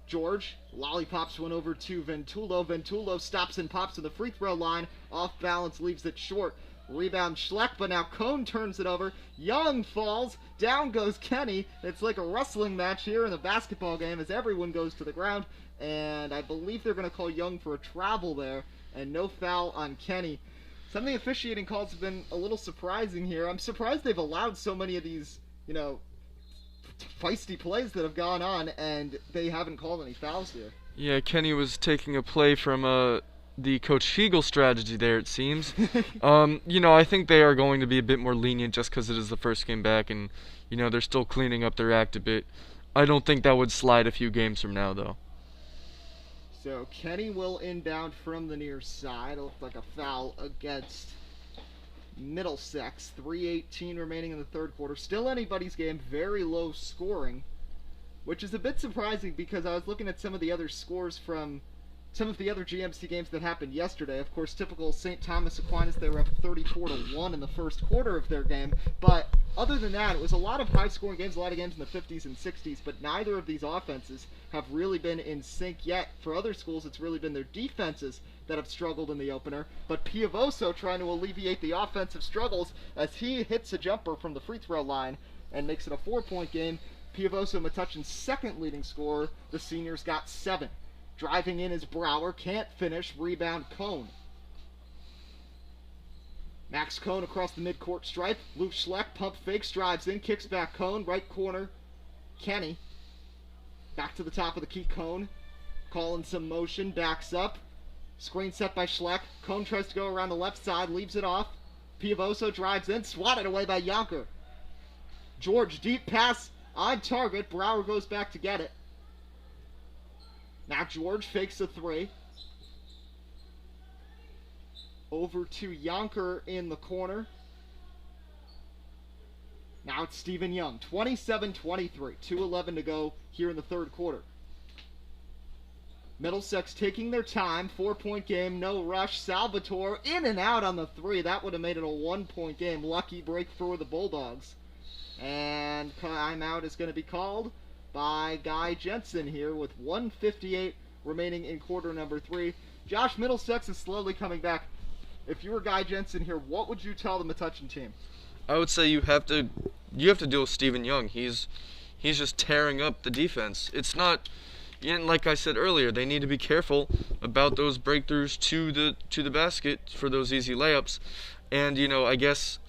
George lollipops one over to Ventulo. Ventulo stops and pops to the free throw line. Off balance, leaves it short. Rebound Schleck, but now Cohn turns it over. Young falls. Down goes Kenny. It's like a wrestling match here in the basketball game as everyone goes to the ground. And I believe they're going to call Young for a travel there. And no foul on Kenny. Some of the officiating calls have been a little surprising here. I'm surprised they've allowed so many of these, feisty plays that have gone on, and they haven't called any fouls here. Yeah, Kenny was taking a play from the Coach Fiegel strategy there, it seems. I think they are going to be a bit more lenient just because it is the first game back, and, they're still cleaning up their act a bit. I don't think that would slide a few games from now, though. So Kenny will inbound from the near side. It looked like a foul against Middlesex. 3:18 remaining in the third quarter. Still anybody's game. Very low scoring, which is a bit surprising because I was looking at some of the other scores from some of the other GMC games that happened yesterday. Of course, typical St. Thomas Aquinas, they were up 34-1 in the first quarter of their game. But other than that, it was a lot of high-scoring games, a lot of games in the 50s and 60s, but neither of these offenses have really been in sync yet. For other schools, it's really been their defenses that have struggled in the opener. But Piavoso trying to alleviate the offensive struggles as he hits a jumper from the free throw line and makes it a 4-point game. Piavoso, Metuchen's second leading scorer. The seniors got 7. Driving in is Brower, can't finish, rebound Cohn. Max Cohn across the midcourt stripe. Luke Schleck pump fakes, drives in, kicks back Cohn, right corner. Kenny. Back to the top of the key, Cohn. Calling some motion, backs up. Screen set by Schleck. Cohn tries to go around the left side, leaves it off. Piavoso drives in, swatted away by Yonker. George, deep pass on target. Brower goes back to get it. Now George fakes a 3. Over to Yonker in the corner. Now it's Stephen Young. 27-23. 2:11 to go here in the third quarter. Middlesex taking their time. 4-point game. No rush. Salvatore in and out on the 3. That would have made it a 1-point game. Lucky break for the Bulldogs. And timeout is going to be called by Guy Jensen here with 1:58 remaining in quarter number 3. Josh, Middlesex is slowly coming back. If you were Guy Jensen here, what would you tell the Metuchen team? I would say you have to deal with Stephen Young. He's just tearing up the defense. It's not, like I said earlier, they need to be careful about those breakthroughs to the basket for those easy layups. And I guess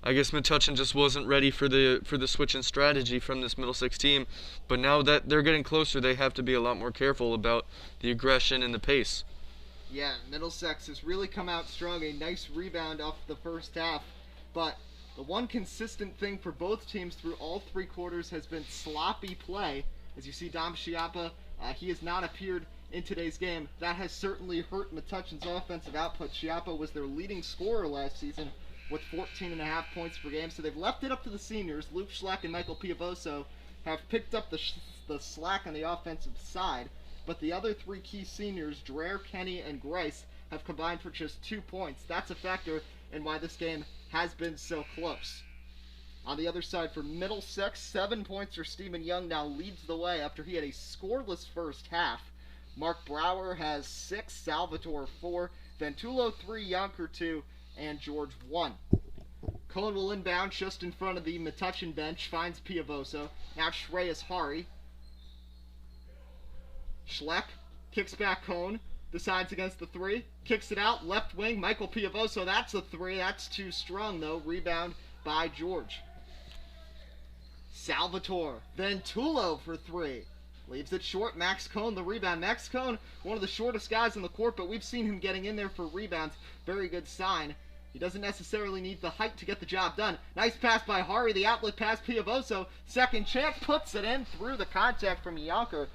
Metuchen just wasn't ready for the switch in strategy from this Middlesex team. But now that they're getting closer, they have to be a lot more careful about the aggression and the pace. Yeah, Middlesex has really come out strong. A nice rebound off the first half. But the one consistent thing for both teams through all 3 quarters has been sloppy play. As you see, Dom Schiappa, he has not appeared in today's game. That has certainly hurt Metuchen's offensive output. Schiappa was their leading scorer last season with 14.5 points per game. So they've left it up to the seniors. Luke Schleck and Michael Piavoso have picked up the slack on the offensive side. But the other 3 key seniors, Dreher, Kenny, and Grice, have combined for just 2 points. That's a factor in why this game has been so close. On the other side for Middlesex, 7 points for Stephen Young now leads the way after he had a scoreless first half. Mark Brower has 6, Salvatore 4, Ventulo 3, Yonker 2, and George 1. Cohen will inbound just in front of the Metuchen bench, finds Piavoso. Now Shreyas Hari. Schleck kicks back Cohen, decides against the 3, kicks it out, left wing, Michael Piavoso, that's a 3, that's too strong though, rebound by George. Salvatore, Ventulo for 3, leaves it short, Max Cohen the rebound. Max Cohen, one of the shortest guys on the court, but we've seen him getting in there for rebounds, very good sign. He doesn't necessarily need the height to get the job done. Nice pass by Hari, the outlet pass, Piavoso, second chance, puts it in through the contact from Yonker.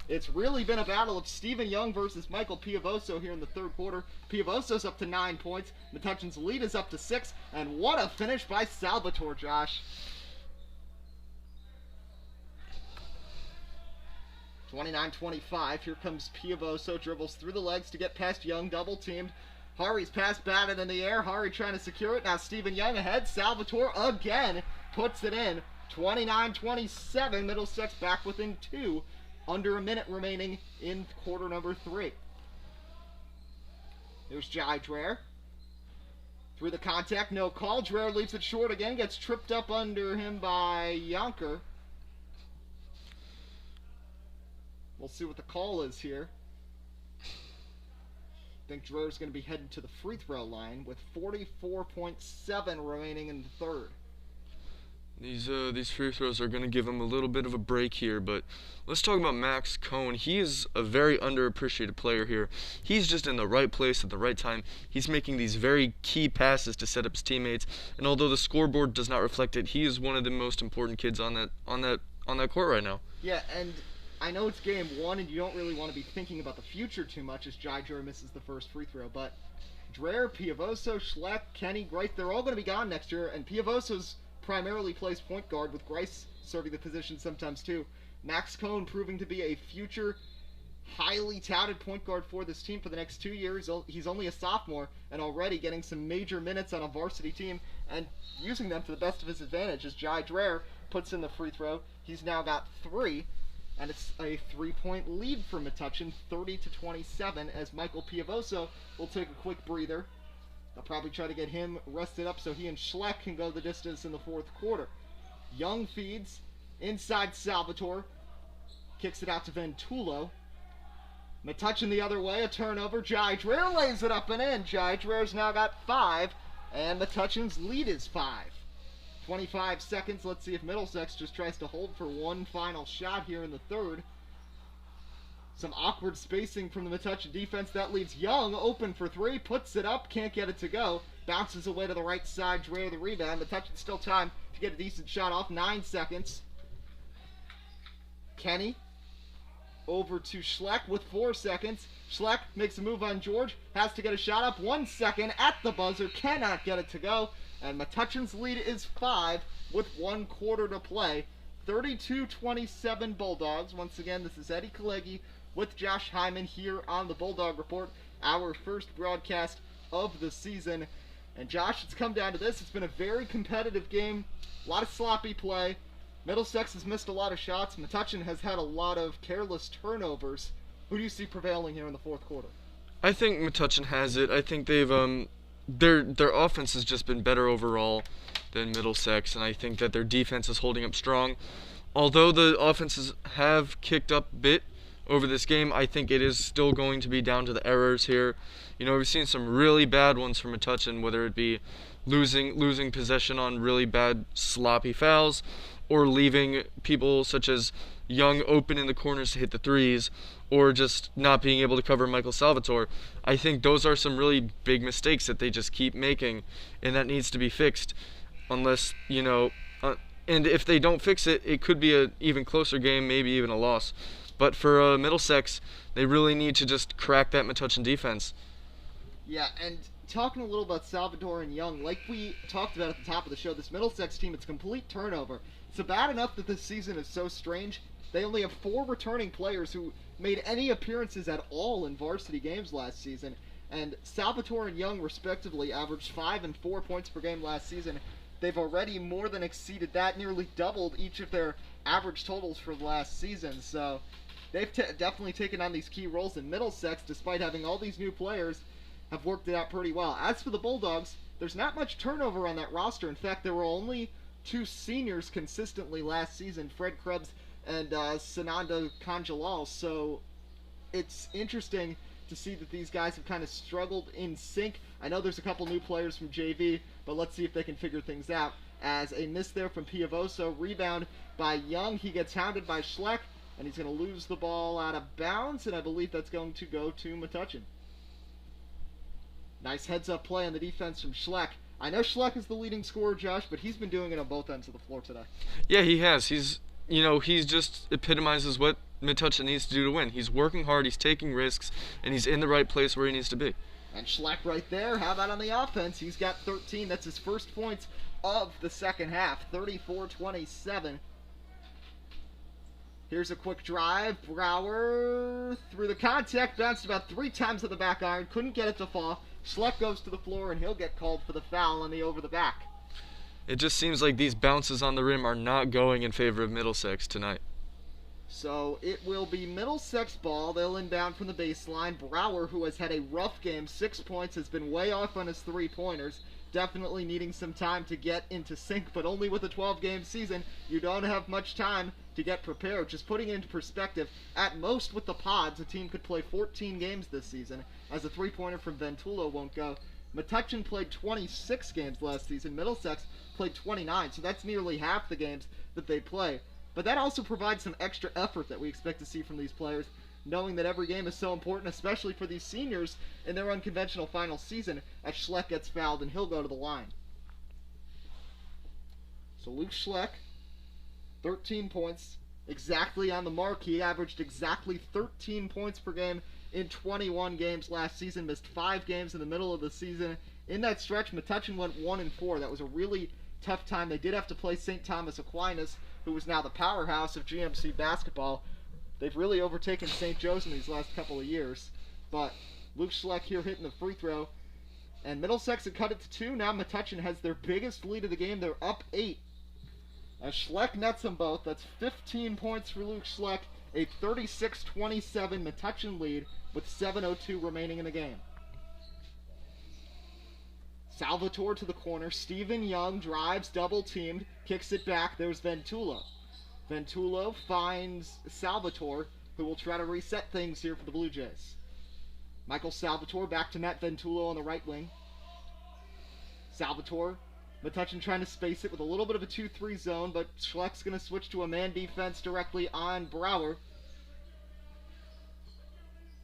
It's really been a battle of Stephen Young versus Michael Piavoso here in the third quarter. Piavoso's up to 9 points. Metuchen's lead is up to 6. And what a finish by Salvatore, Josh. 29-25. Here comes Piavoso. Dribbles through the legs to get past Young. Double teamed. Hari's pass batted in the air. Hari trying to secure it. Now Stephen Young ahead. Salvatore again puts it in. 29-27. Middlesex back within 2. Under a minute remaining in quarter number 3. There's Jai Dreher. Through the contact, no call. Dreher leaves it short again, gets tripped up under him by Yonker. We'll see what the call is here. I think Dreher's going to be headed to the free throw line with 44.7 remaining in the third. These free throws are going to give him a little bit of a break here, but let's talk about Max Cohen. He is a very underappreciated player here. He's just in the right place at the right time. He's making these very key passes to set up his teammates, and although the scoreboard does not reflect it, he is one of the most important kids on that court right now. Yeah, and I know it's game 1, and you don't really want to be thinking about the future too much as Jai Dreher misses the first free throw, but Dreher, Piavoso, Schleck, Kenny, Grice, they're all going to be gone next year, and Piavoso's primarily plays point guard, with Grice serving the position sometimes too. Max Cohen proving to be a future highly touted point guard for this team for the next 2 years. He's only a sophomore and already getting some major minutes on a varsity team and using them to the best of his advantage as Jai Dreher puts in the free throw. He's now got 3, and it's a 3-point lead for Metuchen, 30-27, as Michael Piavoso will take a quick breather. They'll probably try to get him rested up so he and Schleck can go the distance in the fourth quarter. Young feeds inside Salvatore. Kicks it out to Ventulo. Metuchen the other way, a turnover. Jai Dreher lays it up and in. Jai Dreher's now got 5, and Metuchen's lead is 5. 25 seconds. Let's see if Middlesex just tries to hold for one final shot here in the third. Some awkward spacing from the Metuchen defense. That leaves Young open for 3. Puts it up. Can't get it to go. Bounces away to the right side. Dreher the rebound. Metuchen still time to get a decent shot off. 9 seconds. Kenny over to Schleck with 4 seconds. Schleck makes a move on George. Has to get a shot up. 1 second at the buzzer. Cannot get it to go. And Metuchen's lead is 5 with 1 quarter to play. 32-27 Bulldogs. Once again, this is Eddie Kalegi with Josh Hyman here on the Bulldog Report, our first broadcast of the season. And Josh, it's come down to this. It's been a very competitive game, a lot of sloppy play. Middlesex has missed a lot of shots. Metuchen has had a lot of careless turnovers. Who do you see prevailing here in the fourth quarter? I think Metuchen has it. I think they've their offense has just been better overall than Middlesex, and I think that their defense is holding up strong. Although the offenses have kicked up a bit over this game, I think it is still going to be down to the errors here. You know, we've seen some really bad ones from Metuchen, whether it be losing possession on really bad sloppy fouls, or leaving people such as Young open in the corners to hit the threes, or just not being able to cover Michael Salvatore. I think those are some really big mistakes that they just keep making, and that needs to be fixed. Unless, you know, and if they don't fix it, it could be an even closer game, maybe even a loss. But for Middlesex, they really need to just crack that Metuchen defense. Yeah, and talking a little about Salvatore and Young, like we talked about at the top of the show, this Middlesex team, it's complete turnover. It's bad enough that this season is so strange. They only have 4 returning players who made any appearances at all in varsity games last season. And Salvatore and Young, respectively, averaged 5 and 4 points per game last season. They've already more than exceeded that, nearly doubled each of their average totals for the last season. So they've definitely taken on these key roles in Middlesex, despite having all these new players, have worked it out pretty well. As for the Bulldogs, there's not much turnover on that roster. In fact, there were only 2 seniors consistently last season, Fred Krebs and Sananda Kanjalal. So it's interesting to see that these guys have kind of struggled in sync. I know there's a couple new players from JV, but let's see if they can figure things out. As a miss there from Piavoso, rebound by Young. He gets hounded by Schleck, and he's going to lose the ball out of bounds, and I believe that's going to go to Metuchen. Nice heads-up play on the defense from Schleck. I know Schleck is the leading scorer, Josh, but he's been doing it on both ends of the floor today. Yeah, he has. He's just epitomizes what Metuchen needs to do to win. He's working hard, he's taking risks, and he's in the right place where he needs to be. And Schleck right there, how about on the offense? He's got 13. That's his first points of the second half, 34-27. Here's a quick drive. Brower through the contact, bounced about 3 times to the back iron, couldn't get it to fall. Schleck goes to the floor, and he'll get called for the foul on the over the back. It just seems like these bounces on the rim are not going in favor of Middlesex tonight. So it will be Middlesex ball. They'll inbound from the baseline. Brower, who has had a rough game, 6 points, has been way off on his 3-pointers. Definitely needing some time to get into sync, but only with a 12-game season, you don't have much time to get prepared. Just putting it into perspective, at most with the Pods, a team could play 14 games this season, as a 3-pointer from Ventulo won't go. Metuchen played 26 games last season. Middlesex played 29, so that's nearly half the games that they play. But that also provides some extra effort that we expect to see from these players, knowing that every game is so important, especially for these seniors in their unconventional final season, as Schleck gets fouled and he'll go to the line. So Luke Schleck, 13 points, exactly on the mark. He averaged exactly 13 points per game in 21 games last season, missed 5 games in the middle of the season. In that stretch, Metuchen went 1-4. That was a really tough time. They did have to play St. Thomas Aquinas, who is now the powerhouse of GMC basketball. They've really overtaken St. Joe's in these last couple of years. But Luke Schleck here hitting the free throw. And Middlesex had cut it to 2. Now Metuchen has their biggest lead of the game. They're up 8. As Schleck nets them both. That's 15 points for Luke Schleck. A 36-27 Metuchen lead with 7:02 remaining in the game. Salvatore to the corner. Stephen Young drives, double-teamed, kicks it back. There's Ventulo. Ventulo finds Salvatore, who will try to reset things here for the Blue Jays. Michael Salvatore back to Matt Ventulo on the right wing. Salvatore, Metuchen trying to space it with a little bit of a 2-3 zone, but Schleck's going to switch to a man defense directly on Brower.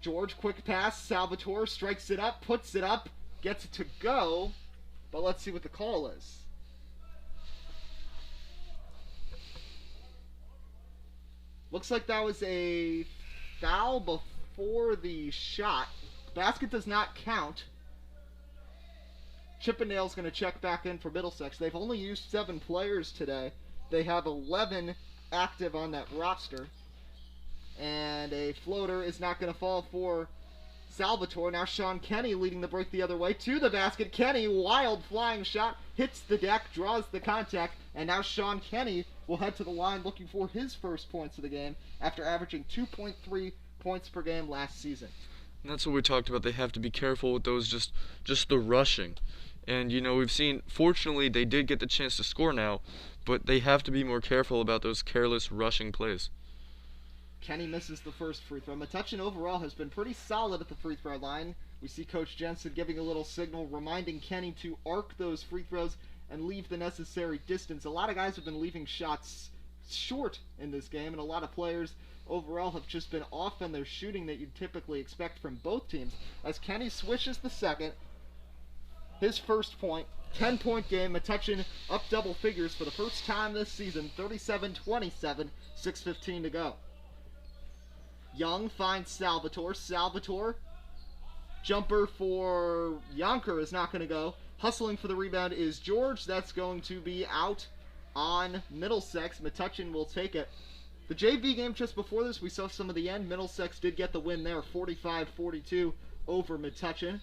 George, quick pass. Salvatore strikes it up, puts it up, gets it to go, but let's see what the call is. Looks like that was a foul before the shot. Basket does not count. Chippendale's going to check back in for Middlesex. They've only used 7 players today. They have 11 active on that roster. And a floater is not going to fall for Salvatore, now Sean Kenny leading the break the other way to the basket. Kenny, wild flying shot, hits the deck, draws the contact, and now Sean Kenny will head to the line looking for his first points of the game after averaging 2.3 points per game last season. And that's what we talked about. They have to be careful with those, just the rushing. And, we've seen, fortunately, they did get the chance to score now, but they have to be more careful about those careless rushing plays. Kenny misses the first free throw. Metuchen overall has been pretty solid at the free throw line. We see Coach Jensen giving a little signal, reminding Kenny to arc those free throws and leave the necessary distance. A lot of guys have been leaving shots short in this game, and a lot of players overall have just been off in their shooting that you'd typically expect from both teams. As Kenny swishes the second, his first point, 10-point game. Metuchen up double figures for the first time this season, 37-27, 6:15 to go. Young finds Salvatore. Salvatore, jumper for Yonker is not going to go. Hustling for the rebound is George. That's going to be out on Middlesex. Metuchen will take it. The JV game just before this, we saw some of the end. Middlesex did get the win there, 45-42 over Metuchen.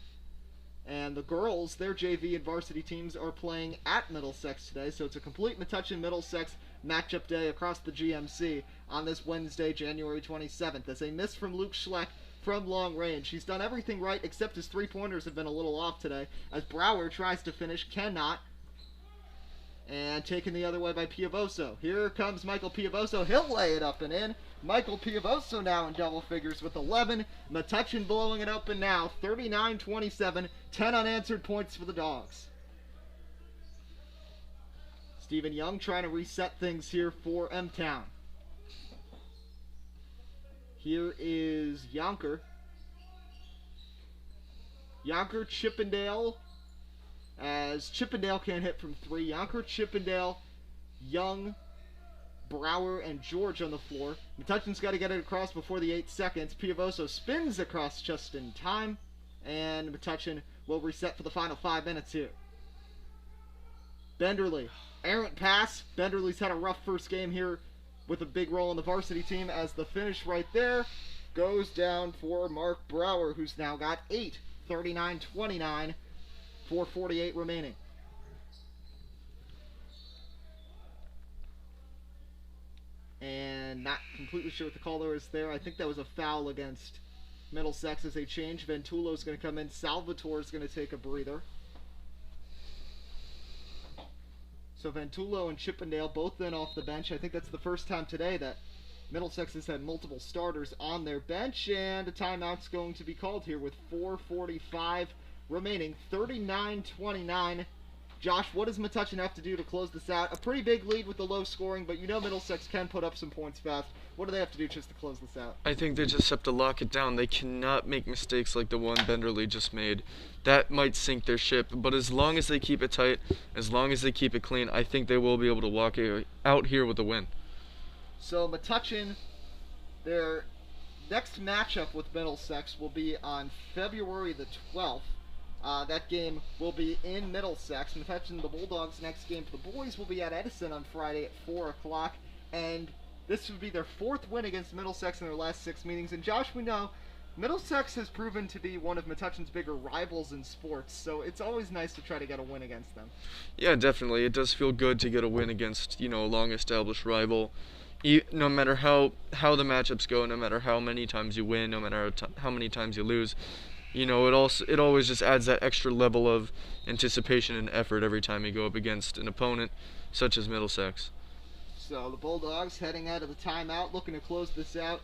And the girls, their JV and varsity teams are playing at Middlesex today, so it's a complete Metuchen-Middlesex matchup day across the GMC on this Wednesday, January 27th. As a miss from Luke Schleck from long range. He's done everything right except his three-pointers have been a little off today, as Brower tries to finish, cannot. And taken the other way by Piavoso. Here comes Michael Piavoso. He'll lay it up and in. Michael Piavoso now in double figures with 11. Metuchen blowing it open now. 39-27. 10 unanswered points for the Dogs. Stephen Young trying to reset things here for M-Town. Here is Yonker. Yonker, Chippendale. As Chippendale can't hit from three. Yonker, Chippendale, Young, Brower, and George on the floor. Metuchen's got to get it across before the 8 seconds. Piavoso spins across just in time. And Metuchen will reset for the final 5 minutes here. Benderly, errant pass. Benderly's had a rough first game here with a big role in the varsity team, as the finish right there goes down for Mark Brower, who's now got 8. 39-29. 4:48 remaining. And not completely sure what the call there is there. I think that was a foul against Middlesex as they change. Ventulo's going to come in. Salvatore's going to take a breather. So Ventulo and Chippendale both then off the bench. I think that's the first time today that Middlesex has had multiple starters on their bench. And a timeout's going to be called here with 4:45 remaining. 39-29. Josh, what does Metuchen have to do to close this out? A pretty big lead with the low scoring, but you know Middlesex can put up some points fast. What do they have to do just to close this out? I think they just have to lock it down. They cannot make mistakes like the one Benderly just made. That might sink their ship, but as long as they keep it tight, as long as they keep it clean, I think they will be able to walk out here with a win. So Metuchen, their next matchup with Middlesex will be on February the 12th. That game will be in Middlesex. Metuchen, the Bulldogs' next game for the boys will be at Edison on Friday at 4 o'clock. And this would be their 4th win against Middlesex in their last 6 meetings. And Josh, we know Middlesex has proven to be one of Metuchen's bigger rivals in sports, so it's always nice to try to get a win against them. Yeah, definitely. It does feel good to get a win against, a long-established rival. No matter how the matchups go, no matter how many times you win, no matter how many times you lose, it always just adds that extra level of anticipation and effort every time you go up against an opponent such as Middlesex. So the Bulldogs heading out of the timeout, looking to close this out.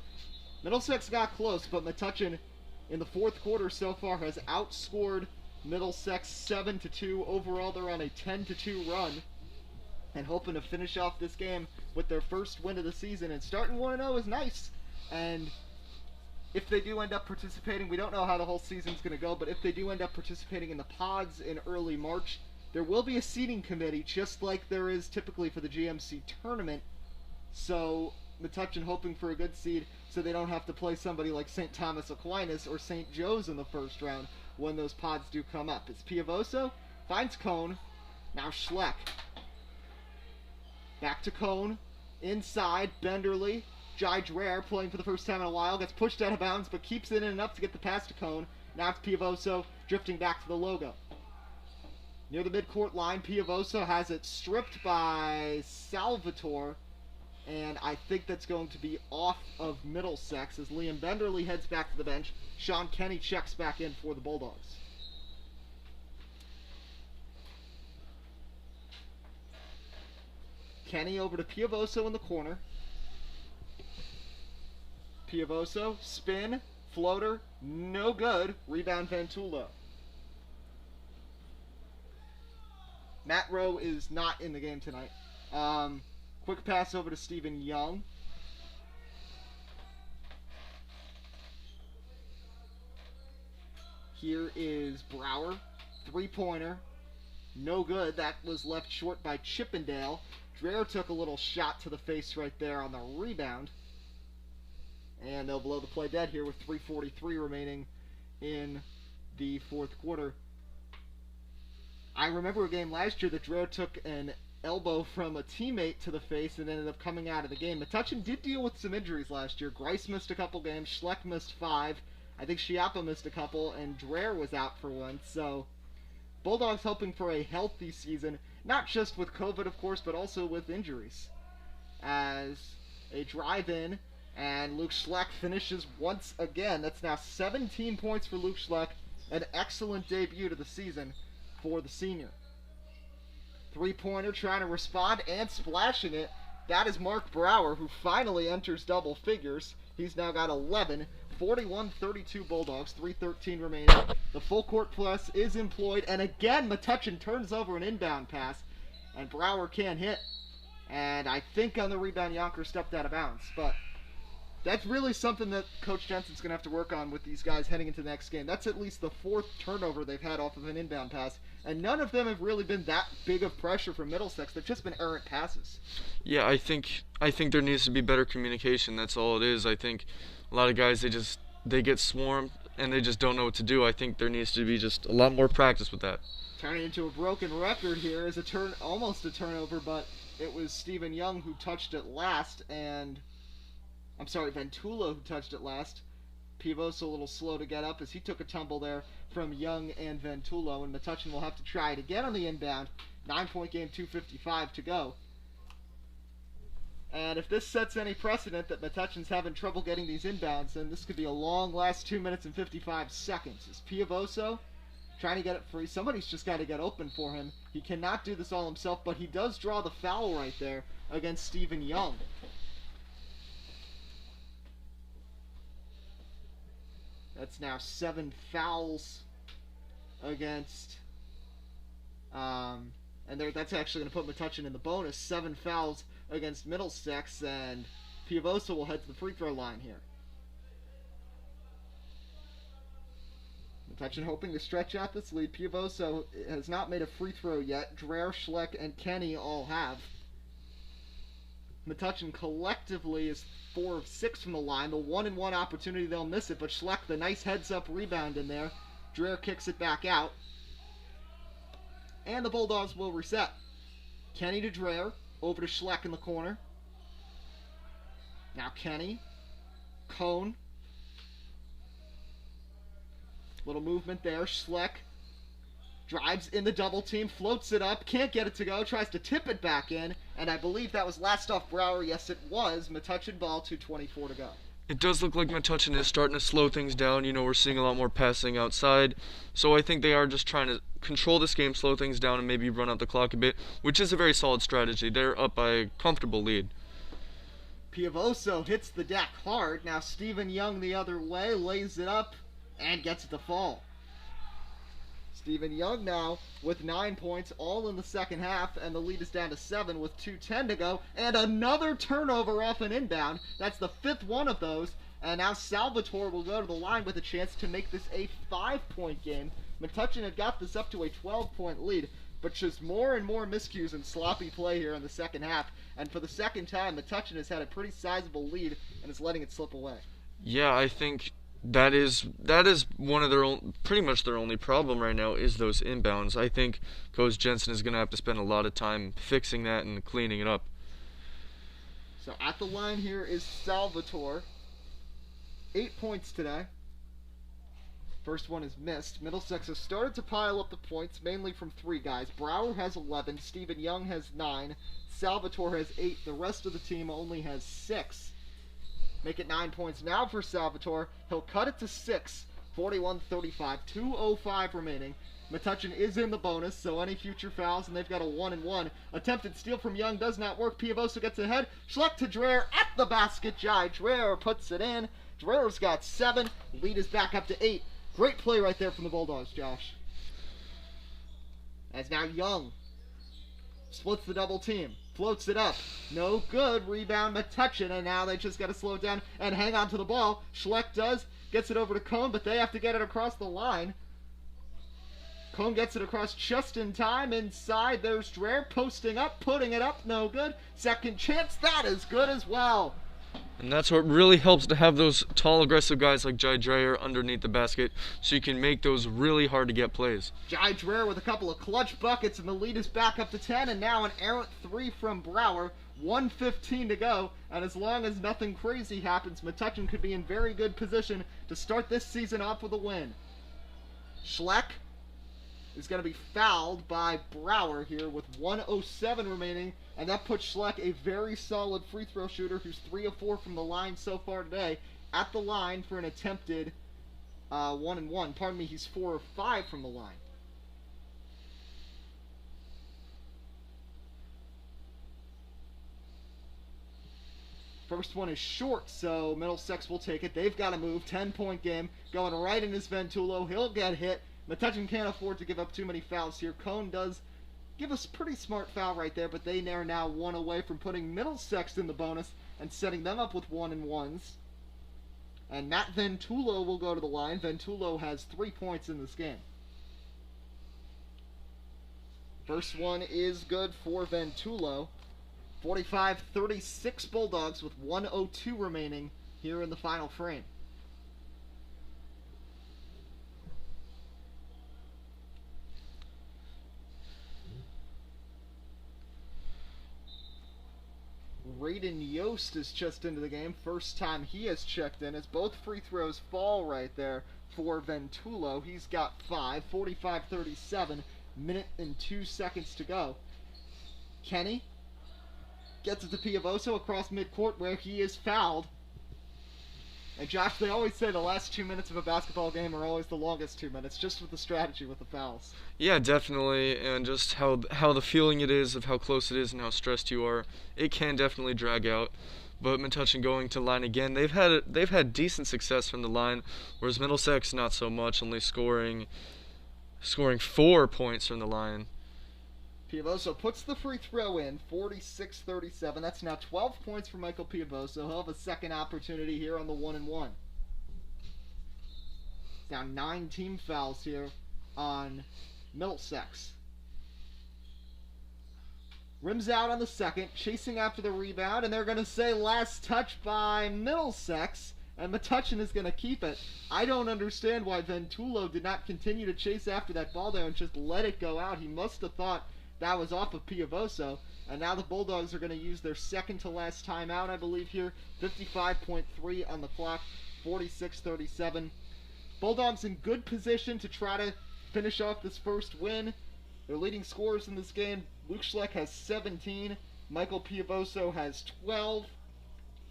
Middlesex got close, but Metuchen in the 4th quarter so far has outscored Middlesex 7-2. Overall, they're on a 10-2 run, and hoping to finish off this game with their first win of the season. And starting 1-0 is nice. And if they do end up participating, we don't know how the whole season's going to go, but if they do end up participating in the pods in early March, there will be a seeding committee, just like there is typically for the GMC tournament. So Metuchen hoping for a good seed so they don't have to play somebody like St. Thomas Aquinas or St. Joe's in the first round when those pods do come up. It's Piavoso, finds Cone, now Schleck. Back to Cone, inside, Benderly, Jai Dreher, playing for the first time in a while, gets pushed out of bounds, but keeps it in enough to get the pass to Cone. Now it's Piavoso drifting back to the logo. Near the midcourt line, Piavoso has it stripped by Salvatore, and I think that's going to be off of Middlesex as Liam Benderly heads back to the bench. Sean Kenny checks back in for the Bulldogs. Kenny over to Piavoso in the corner. Piavoso, spin, floater, no good. Rebound Ventullo. Matt Rowe is not in the game tonight. Quick pass over to Stephen Young. Here is Brower. Three-pointer. No good. That was left short by Chippendale. Dreher took a little shot to the face right there on the rebound. And they'll blow the play dead here with 3:43 remaining in the fourth quarter. I remember a game last year that Dreher took an elbow from a teammate to the face and ended up coming out of the game. Metuchen did deal with some injuries last year. Grice missed a couple games. Schleck missed 5. I think Schiappa missed a couple. And Dreher was out for one. So Bulldogs hoping for a healthy season. Not just with COVID, of course, but also with injuries. As a drive-in, and Luke Schleck finishes once again. That's now 17 points for Luke Schleck. An excellent debut to the season for the senior. Three-pointer trying to respond and splashing it. That is Mark Brower, who finally enters double figures. He's now got 11. 41-32 Bulldogs, 3:13 remaining. The full court press is employed, and again Metuchen turns over an inbound pass, and Brower can't hit. And I think on the rebound, Yonker stepped out of bounds. But that's really something that Coach Jensen's going to have to work on with these guys heading into the next game. That's at least the 4th turnover they've had off of an inbound pass, and none of them have really been that big of pressure from Middlesex. They've just been errant passes. Yeah, I think there needs to be better communication. That's all it is. I think a lot of guys, they get swarmed and they just don't know what to do. I think there needs to be just a lot more practice with that. Turning into a broken record here is almost a turnover, but it was Stephen Young who touched it last, and Ventullo who touched it last. Piavoso a little slow to get up as he took a tumble there from Young and Ventullo, and Metuchen will have to try it again on the inbound. 9-point game, 2:55 to go. And if this sets any precedent that Metuchen's having trouble getting these inbounds, then this could be a long last 2 minutes and 55 seconds. Is Piavoso trying to get it free? Somebody's just got to get open for him. He cannot do this all himself, but he does draw the foul right there against Stephen Young. That's now 7 fouls against, that's actually going to put Metuchen in the bonus. 7 fouls against Middlesex, and Piavoso will head to the free throw line here. Metuchen hoping to stretch out this lead. Piavoso has not made a free throw yet. Dreher, Schleck, and Kenny all have. Metuchen collectively is 4 of 6 from the line. The 1-and-1 opportunity, they'll miss it, but Schleck, the nice heads-up rebound in there. Dreher kicks it back out. And the Bulldogs will reset. Kenny to Dreher, over to Schleck in the corner. Now Kenny, Cone. Little movement there. Schleck drives in the double team, floats it up, can't get it to go, tries to tip it back in, and I believe that was last off Brower. Yes, it was. Metuchen ball, 2:24 to go. It does look like Metuchen is starting to slow things down. You know, we're seeing a lot more passing outside. So I think they are just trying to control this game, slow things down, and maybe run out the clock a bit, which is a very solid strategy. They're up by a comfortable lead. Piavoso hits the deck hard. Now Stephen Young the other way, lays it up, and gets it to fall. Stephen Young now with 9 points, all in the second half, and the lead is down to 7 with 2:10 to go. And another turnover off an inbound. That's the 5th one of those. And now Salvatore will go to the line with a chance to make this a 5-point game. Metuchen had got this up to a 12-point lead, but just more and more miscues and sloppy play here in the second half. And for the second time, Metuchen has had a pretty sizable lead and is letting it slip away. Yeah, I think that is one of their pretty much their only problem right now is those inbounds. I think Coach Jensen is going to have to spend a lot of time fixing that and cleaning it up. So at the line here is Salvatore. 8 points today. First one is missed. Middlesex has started to pile up the points, mainly from 3 guys. Brower has 11, Stephen Young has 9, Salvatore has 8. The rest of the team only has 6. Make it 9 points now for Salvatore. He'll cut it to 6, 41-35, 2:05 remaining. Metuchen is in the bonus, so any future fouls, and they've got a 1-1. Attempted steal from Young does not work. Piavosa gets ahead. Schleck to Dreher at the basket. Jai Dreher puts it in. Dreher's got 7. Lead is back up to 8. Great play right there from the Bulldogs, Josh. As now Young splits the double team. Floats it up. No good. Rebound Metuchen, and now they just got to slow it down and hang on to the ball. Schleck does. Gets it over to Cohn, but they have to get it across the line. Cohn gets it across just in time. Inside, there's Dreher posting up, putting it up. No good. Second chance. That is good as well. And that's what really helps, to have those tall, aggressive guys like Jai Dreher underneath the basket, so you can make those really hard to get plays. Jai Dreher with a couple of clutch buckets, and the lead is back up to 10, and now an errant 3 from Brower. 1:15 to go, and as long as nothing crazy happens, Metuchen could be in very good position to start this season off with a win. Schleck is going to be fouled by Brower here with 1:07 remaining, and that puts Schleck, a very solid free throw shooter who's 3 of 4 from the line so far today, at the line for an attempted 1-1. Pardon me, he's 4 of 5 from the line. First one is short, so Middlesex will take it. They've got to move. 10-point game going right in his Ventullo. He'll get hit. Metuchen can't afford to give up too many fouls here. Cohn does give us a pretty smart foul right there, but they are now 1 away from putting Middlesex in the bonus and setting them up with 1-1s. And Matt Ventullo will go to the line. Ventullo has 3 points in this game. First one is good for Ventullo. 45-36 Bulldogs with 1:02 remaining here in the final frame. Raiden Yost is just into the game. First time he has checked in, as both free throws fall right there for Ventullo. He's got 5. 45-37, minute and 2 seconds to go. Kenny gets it to Piavosa across midcourt, where he is fouled. And Josh, they always say the last 2 minutes of a basketball game are always the longest 2 minutes, just with the strategy with the fouls. Yeah, definitely, and just how the feeling it is of how close it is and how stressed you are, it can definitely drag out. But Metuchen going to line again, they've had decent success from the line, whereas Middlesex not so much, only scoring 4 points from the line. Piavosa puts the free throw in, 46-37. That's now 12 points for Michael Piavosa. He'll have a second opportunity here on the 1-1. Now 9 team fouls here on Middlesex. Rims out on the second, chasing after the rebound, and they're going to say last touch by Middlesex, and Metuchen is going to keep it. I don't understand why Ventullo did not continue to chase after that ball there and just let it go out. He must have thought that was off of Piavosa, and now the Bulldogs are going to use their second to last timeout, I believe here. 55.3 on the clock, 46-37. Bulldogs in good position to try to finish off this first win. Their leading scorers in this game, Luke Schleck has 17, Michael Piavosa has 12,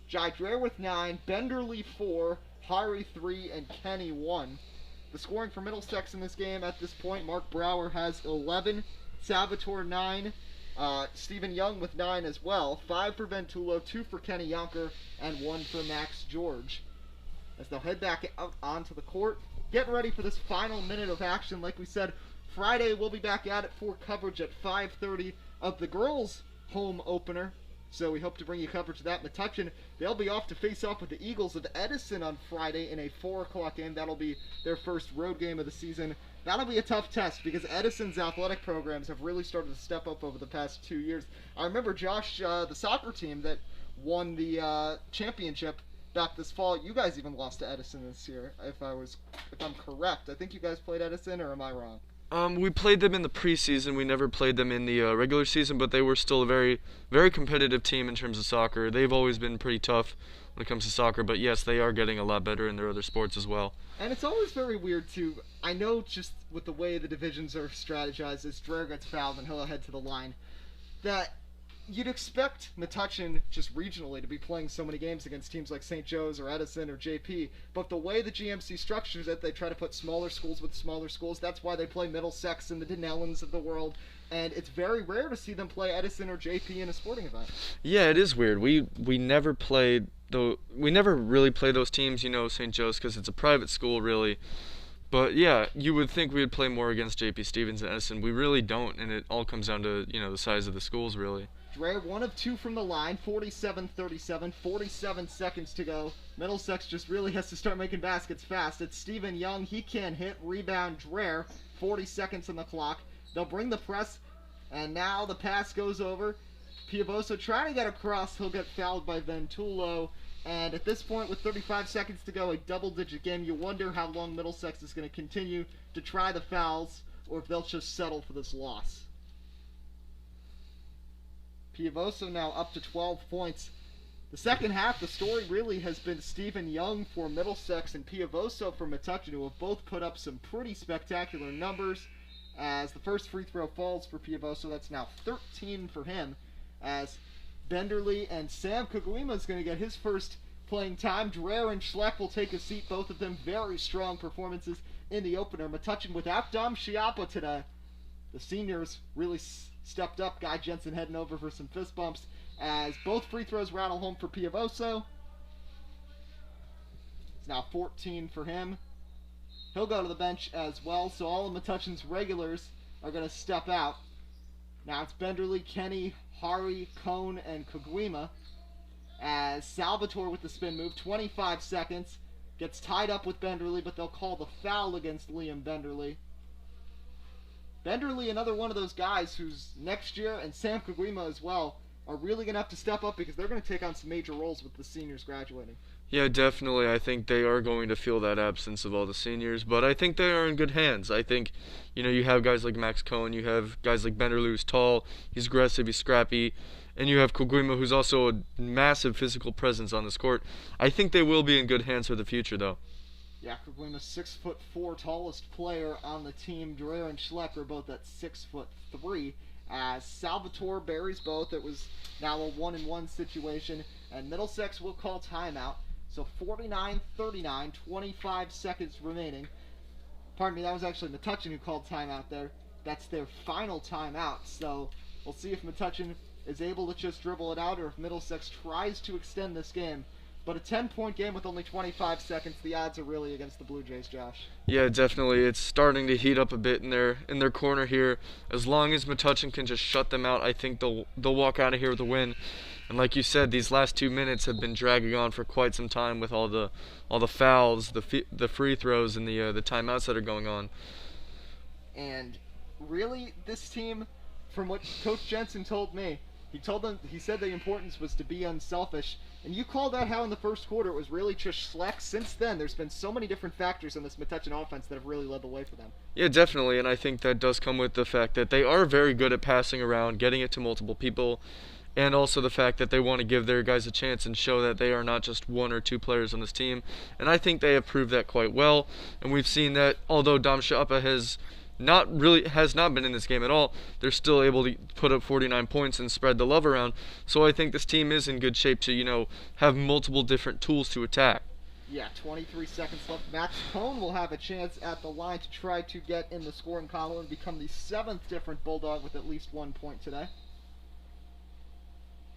Jai Dreher with 9, Benderly 4, Hari 3, and Kenny 1. The scoring for Middlesex in this game at this point, Mark Brower has 11, Salvatore 9, Stephen Young with 9 as well, 5 for Ventullo, 2 for Kenny Yonker, and 1 for Max George. As they'll head back out onto the court, getting ready for this final minute of action. Like we said, Friday we'll be back at it for coverage at 5:30 of the girls' home opener. So we hope to bring you coverage of that. Metuchen, they'll be off to face off with the Eagles of Edison on Friday in a 4 o'clock game. That'll be their first road game of the season. That'll be a tough test because Edison's athletic programs have really started to step up over the past 2 years. I remember, Josh, the soccer team that won the championship back this fall, you guys even lost to Edison this year, if I'm correct. I think you guys played Edison, or am I wrong? We played them in the preseason. We never played them in the regular season, but they were still a very, very competitive team in terms of soccer. They've always been pretty tough when it comes to soccer, but yes, they are getting a lot better in their other sports as well. And it's always very weird, too. I know just with the way the divisions are strategized, as Dreher gets fouled and he'll head to the line, that you'd expect Metuchen just regionally to be playing so many games against teams like St. Joe's or Edison or JP, but the way the GMC structures it, they try to put smaller schools with smaller schools. That's why they play Middlesex and the Denellans of the world, and it's very rare to see them play Edison or JP in a sporting event. Yeah, it is weird. We never played we never really play those teams, St. Joe's, because it's a private school, really. But yeah, you would think we would play more against JP Stevens and Edison. We really don't, and it all comes down to the size of the schools, really. Dreher, 1 of 2 from the line, 47-37, 47 seconds to go. Middlesex just really has to start making baskets fast. It's Stephen Young, he can't hit, rebound Dreher, 40 seconds on the clock. They'll bring the press, and now the pass goes over. Piavoso trying to get across, he'll get fouled by Ventulo. And at this point, with 35 seconds to go, a double-digit game, you wonder how long Middlesex is going to continue to try the fouls, or if they'll just settle for this loss. Piavoso now up to 12 points. The second half, the story really has been Stephen Young for Middlesex and Piavoso for Metuchen, who have both put up some pretty spectacular numbers. As the first free throw falls for Piavoso, that's now 13 for him. As Benderly and Sam Kugwima is going to get his first playing time. Dreher and Schleck will take a seat, both of them very strong performances in the opener. Metuchen without Dom Schiappa today. The seniors really stepped up. Guy Jensen heading over for some fist bumps as both free throws rattle home for Piavoso. It's now 14 for him. He'll go to the bench as well, so all of Metuchen's regulars are going to step out. Now it's Benderly, Kenny, Hari, Cone, and Kugwima. As Salvatore with the spin move, 25 seconds, gets tied up with Benderly, but they'll call the foul against Liam Benderly. Benderly, another one of those guys who's next year, and Sam Kugwima as well, are really going to have to step up because they're going to take on some major roles with the seniors graduating. Yeah, definitely. I think they are going to feel that absence of all the seniors, but I think they are in good hands. I think, you have guys like Max Cohen, you have guys like Benderly who's tall, he's aggressive, he's scrappy, and you have Kugwima who's also a massive physical presence on this court. I think they will be in good hands for the future, though. Yeah, Kugwima's 6'4", tallest player on the team. Dreher and Schleck are both at 6'3". As Salvatore buries both, it was now a 1-and-1 situation, and Middlesex will call timeout. So 49-39, 25 seconds remaining. Pardon me, that was actually Metuchen who called timeout there. That's their final timeout. So we'll see if Metuchen is able to just dribble it out or if Middlesex tries to extend this game. But a 10-point game with only 25 seconds, the odds are really against the Blue Jays, Josh. Yeah, definitely. It's starting to heat up a bit in their corner here. As long as Metuchen can just shut them out, I think they'll walk out of here with a win. And like you said, these last 2 minutes have been dragging on for quite some time with all the fouls, the free throws, and the timeouts that are going on. And really, this team, from what Coach Jensen told me, he said the importance was to be unselfish. And you called out how in the first quarter it was really just Schleck. Since then, there's been so many different factors in this Metuchen offense that have really led the way for them. Yeah, definitely. And I think that does come with the fact that they are very good at passing around, getting it to multiple people, and also the fact that they want to give their guys a chance and show that they are not just 1 or 2 players on this team. And I think they have proved that quite well. And we've seen that although Dom Schiappa has not been in this game at all, they're still able to put up 49 points and spread the love around. So I think this team is in good shape to, have multiple different tools to attack. Yeah, 23 seconds left. Max Cone will have a chance at the line to try to get in the scoring column and become the 7th different Bulldog with at least 1 point today.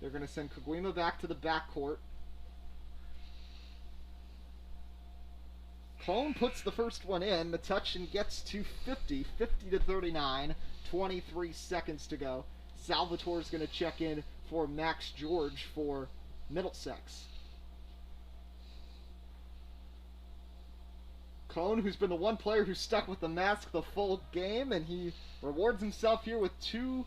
They're going to send Kugwima back to the backcourt. Cone puts the first one in. Metuchen gets to 50-39, 23 seconds to go. Salvatore's going to check in for Max George for Middlesex. Cone, who's been the one player who's stuck with the mask the full game, and he rewards himself here with 2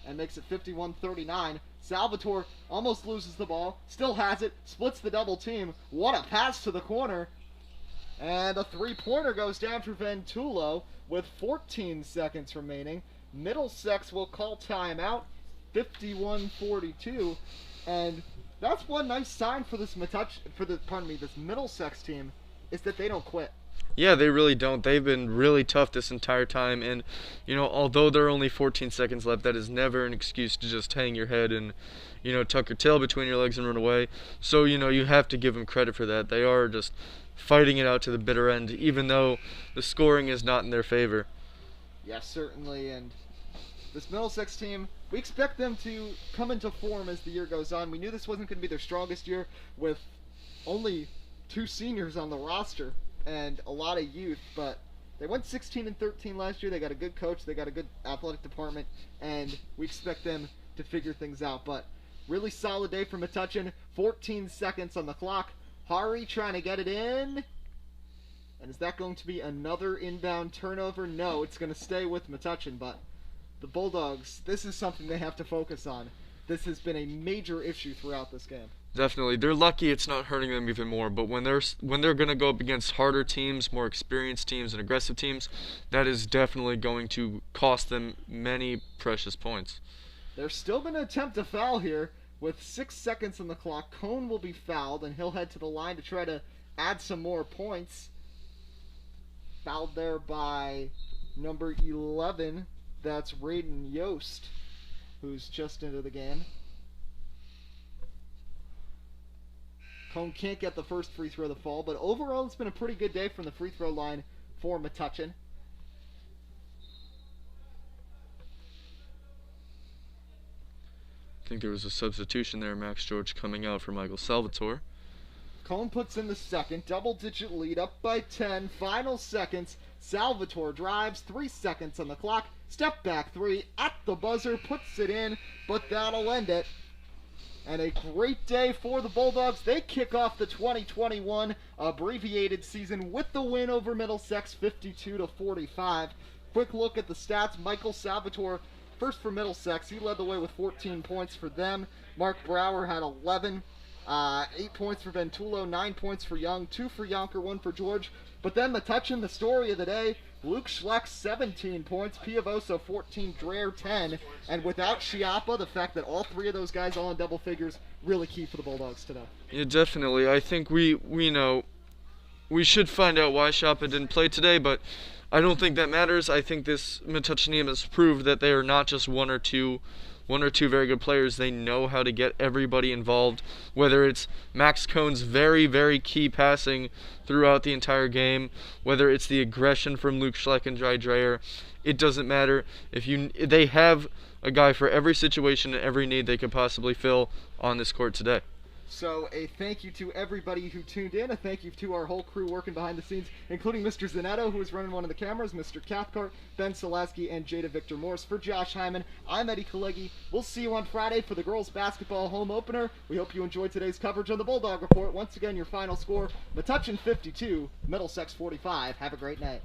and makes it 51-39. Salvatore almost loses the ball, still has it, splits the double team. What a pass to the corner. And a three-pointer goes down for Ventulo with 14 seconds remaining. Middlesex will call timeout, 51-42. And that's one nice sign for this this Middlesex team, is that they don't quit. Yeah, they really don't. They've been really tough this entire time, and although there are only 14 seconds left, that is never an excuse to just hang your head and tuck your tail between your legs and run away. So you have to give them credit for that. They are just fighting it out to the bitter end, even though the scoring is not in their favor. Yes, certainly. And this Middlesex team, we expect them to come into form as the year goes on. We knew this wasn't going to be their strongest year with only 2 seniors on the roster and a lot of youth, but they went 16-13 last year. They got a good coach, they got a good athletic department, and we expect them to figure things out. But really solid day for Metuchen. 14 seconds on the clock. Hari trying to get it in. And is that going to be another inbound turnover? No, it's going to stay with Metuchen, but the Bulldogs, this is something they have to focus on. This has been a major issue throughout this game. Definitely. They're lucky it's not hurting them even more, but when they're going to go up against harder teams, more experienced teams, and aggressive teams, that is definitely going to cost them many precious points. They're still going to attempt a foul here with 6 seconds on the clock. Cone will be fouled, and he'll head to the line to try to add some more points. Fouled there by number 11. That's Raiden Yost, who's just into the game. Cone can't get the first free throw of the fall, but overall it's been a pretty good day from the free throw line for Metuchen. I think there was a substitution there, Max George coming out for Michael Salvatore. Cone puts in the second, double-digit lead, up by 10, final seconds. Salvatore drives, 3 seconds on the clock, step back 3 at the buzzer, puts it in, but that'll end it. And a great day for the Bulldogs. They kick off the 2021 abbreviated season with the win over Middlesex, 52-45. Quick look at the stats. Michael Salvatore, first for Middlesex. He led the way with 14 points for them. Mark Brower had 11. 8 points for Ventulo, 9 points for Young, 2 for Yonker, 1 for George. But then Metuchen, the story of the day, Luke Schleck, 17 points, Piavoso, 14, Dreher, 10. And without Schiappa, the fact that all 3 of those guys all in double figures, really key for the Bulldogs today. Yeah, definitely. I think we know we should find out why Schiappa didn't play today, but I don't think that matters. I think this Metuchen team has proved that they are not just one or two very good players. They know how to get everybody involved, whether it's Max Cohn's very, very key passing throughout the entire game, whether it's the aggression from Luke Schleck and Dreher. It doesn't matter. They have a guy for every situation and every need they could possibly fill on this court today. So a thank you to everybody who tuned in. A thank you to our whole crew working behind the scenes, including Mr. Zanetto, who is running one of the cameras, Mr. Cathcart, Ben Solaski, and Jada Victor Morse. For Josh Hyman, I'm Eddie Kalegi. We'll see you on Friday for the girls basketball home opener. We hope you enjoyed today's coverage on the Bulldog Report. Once again, your final score, Metuchen 52, Middlesex 45. Have a great night.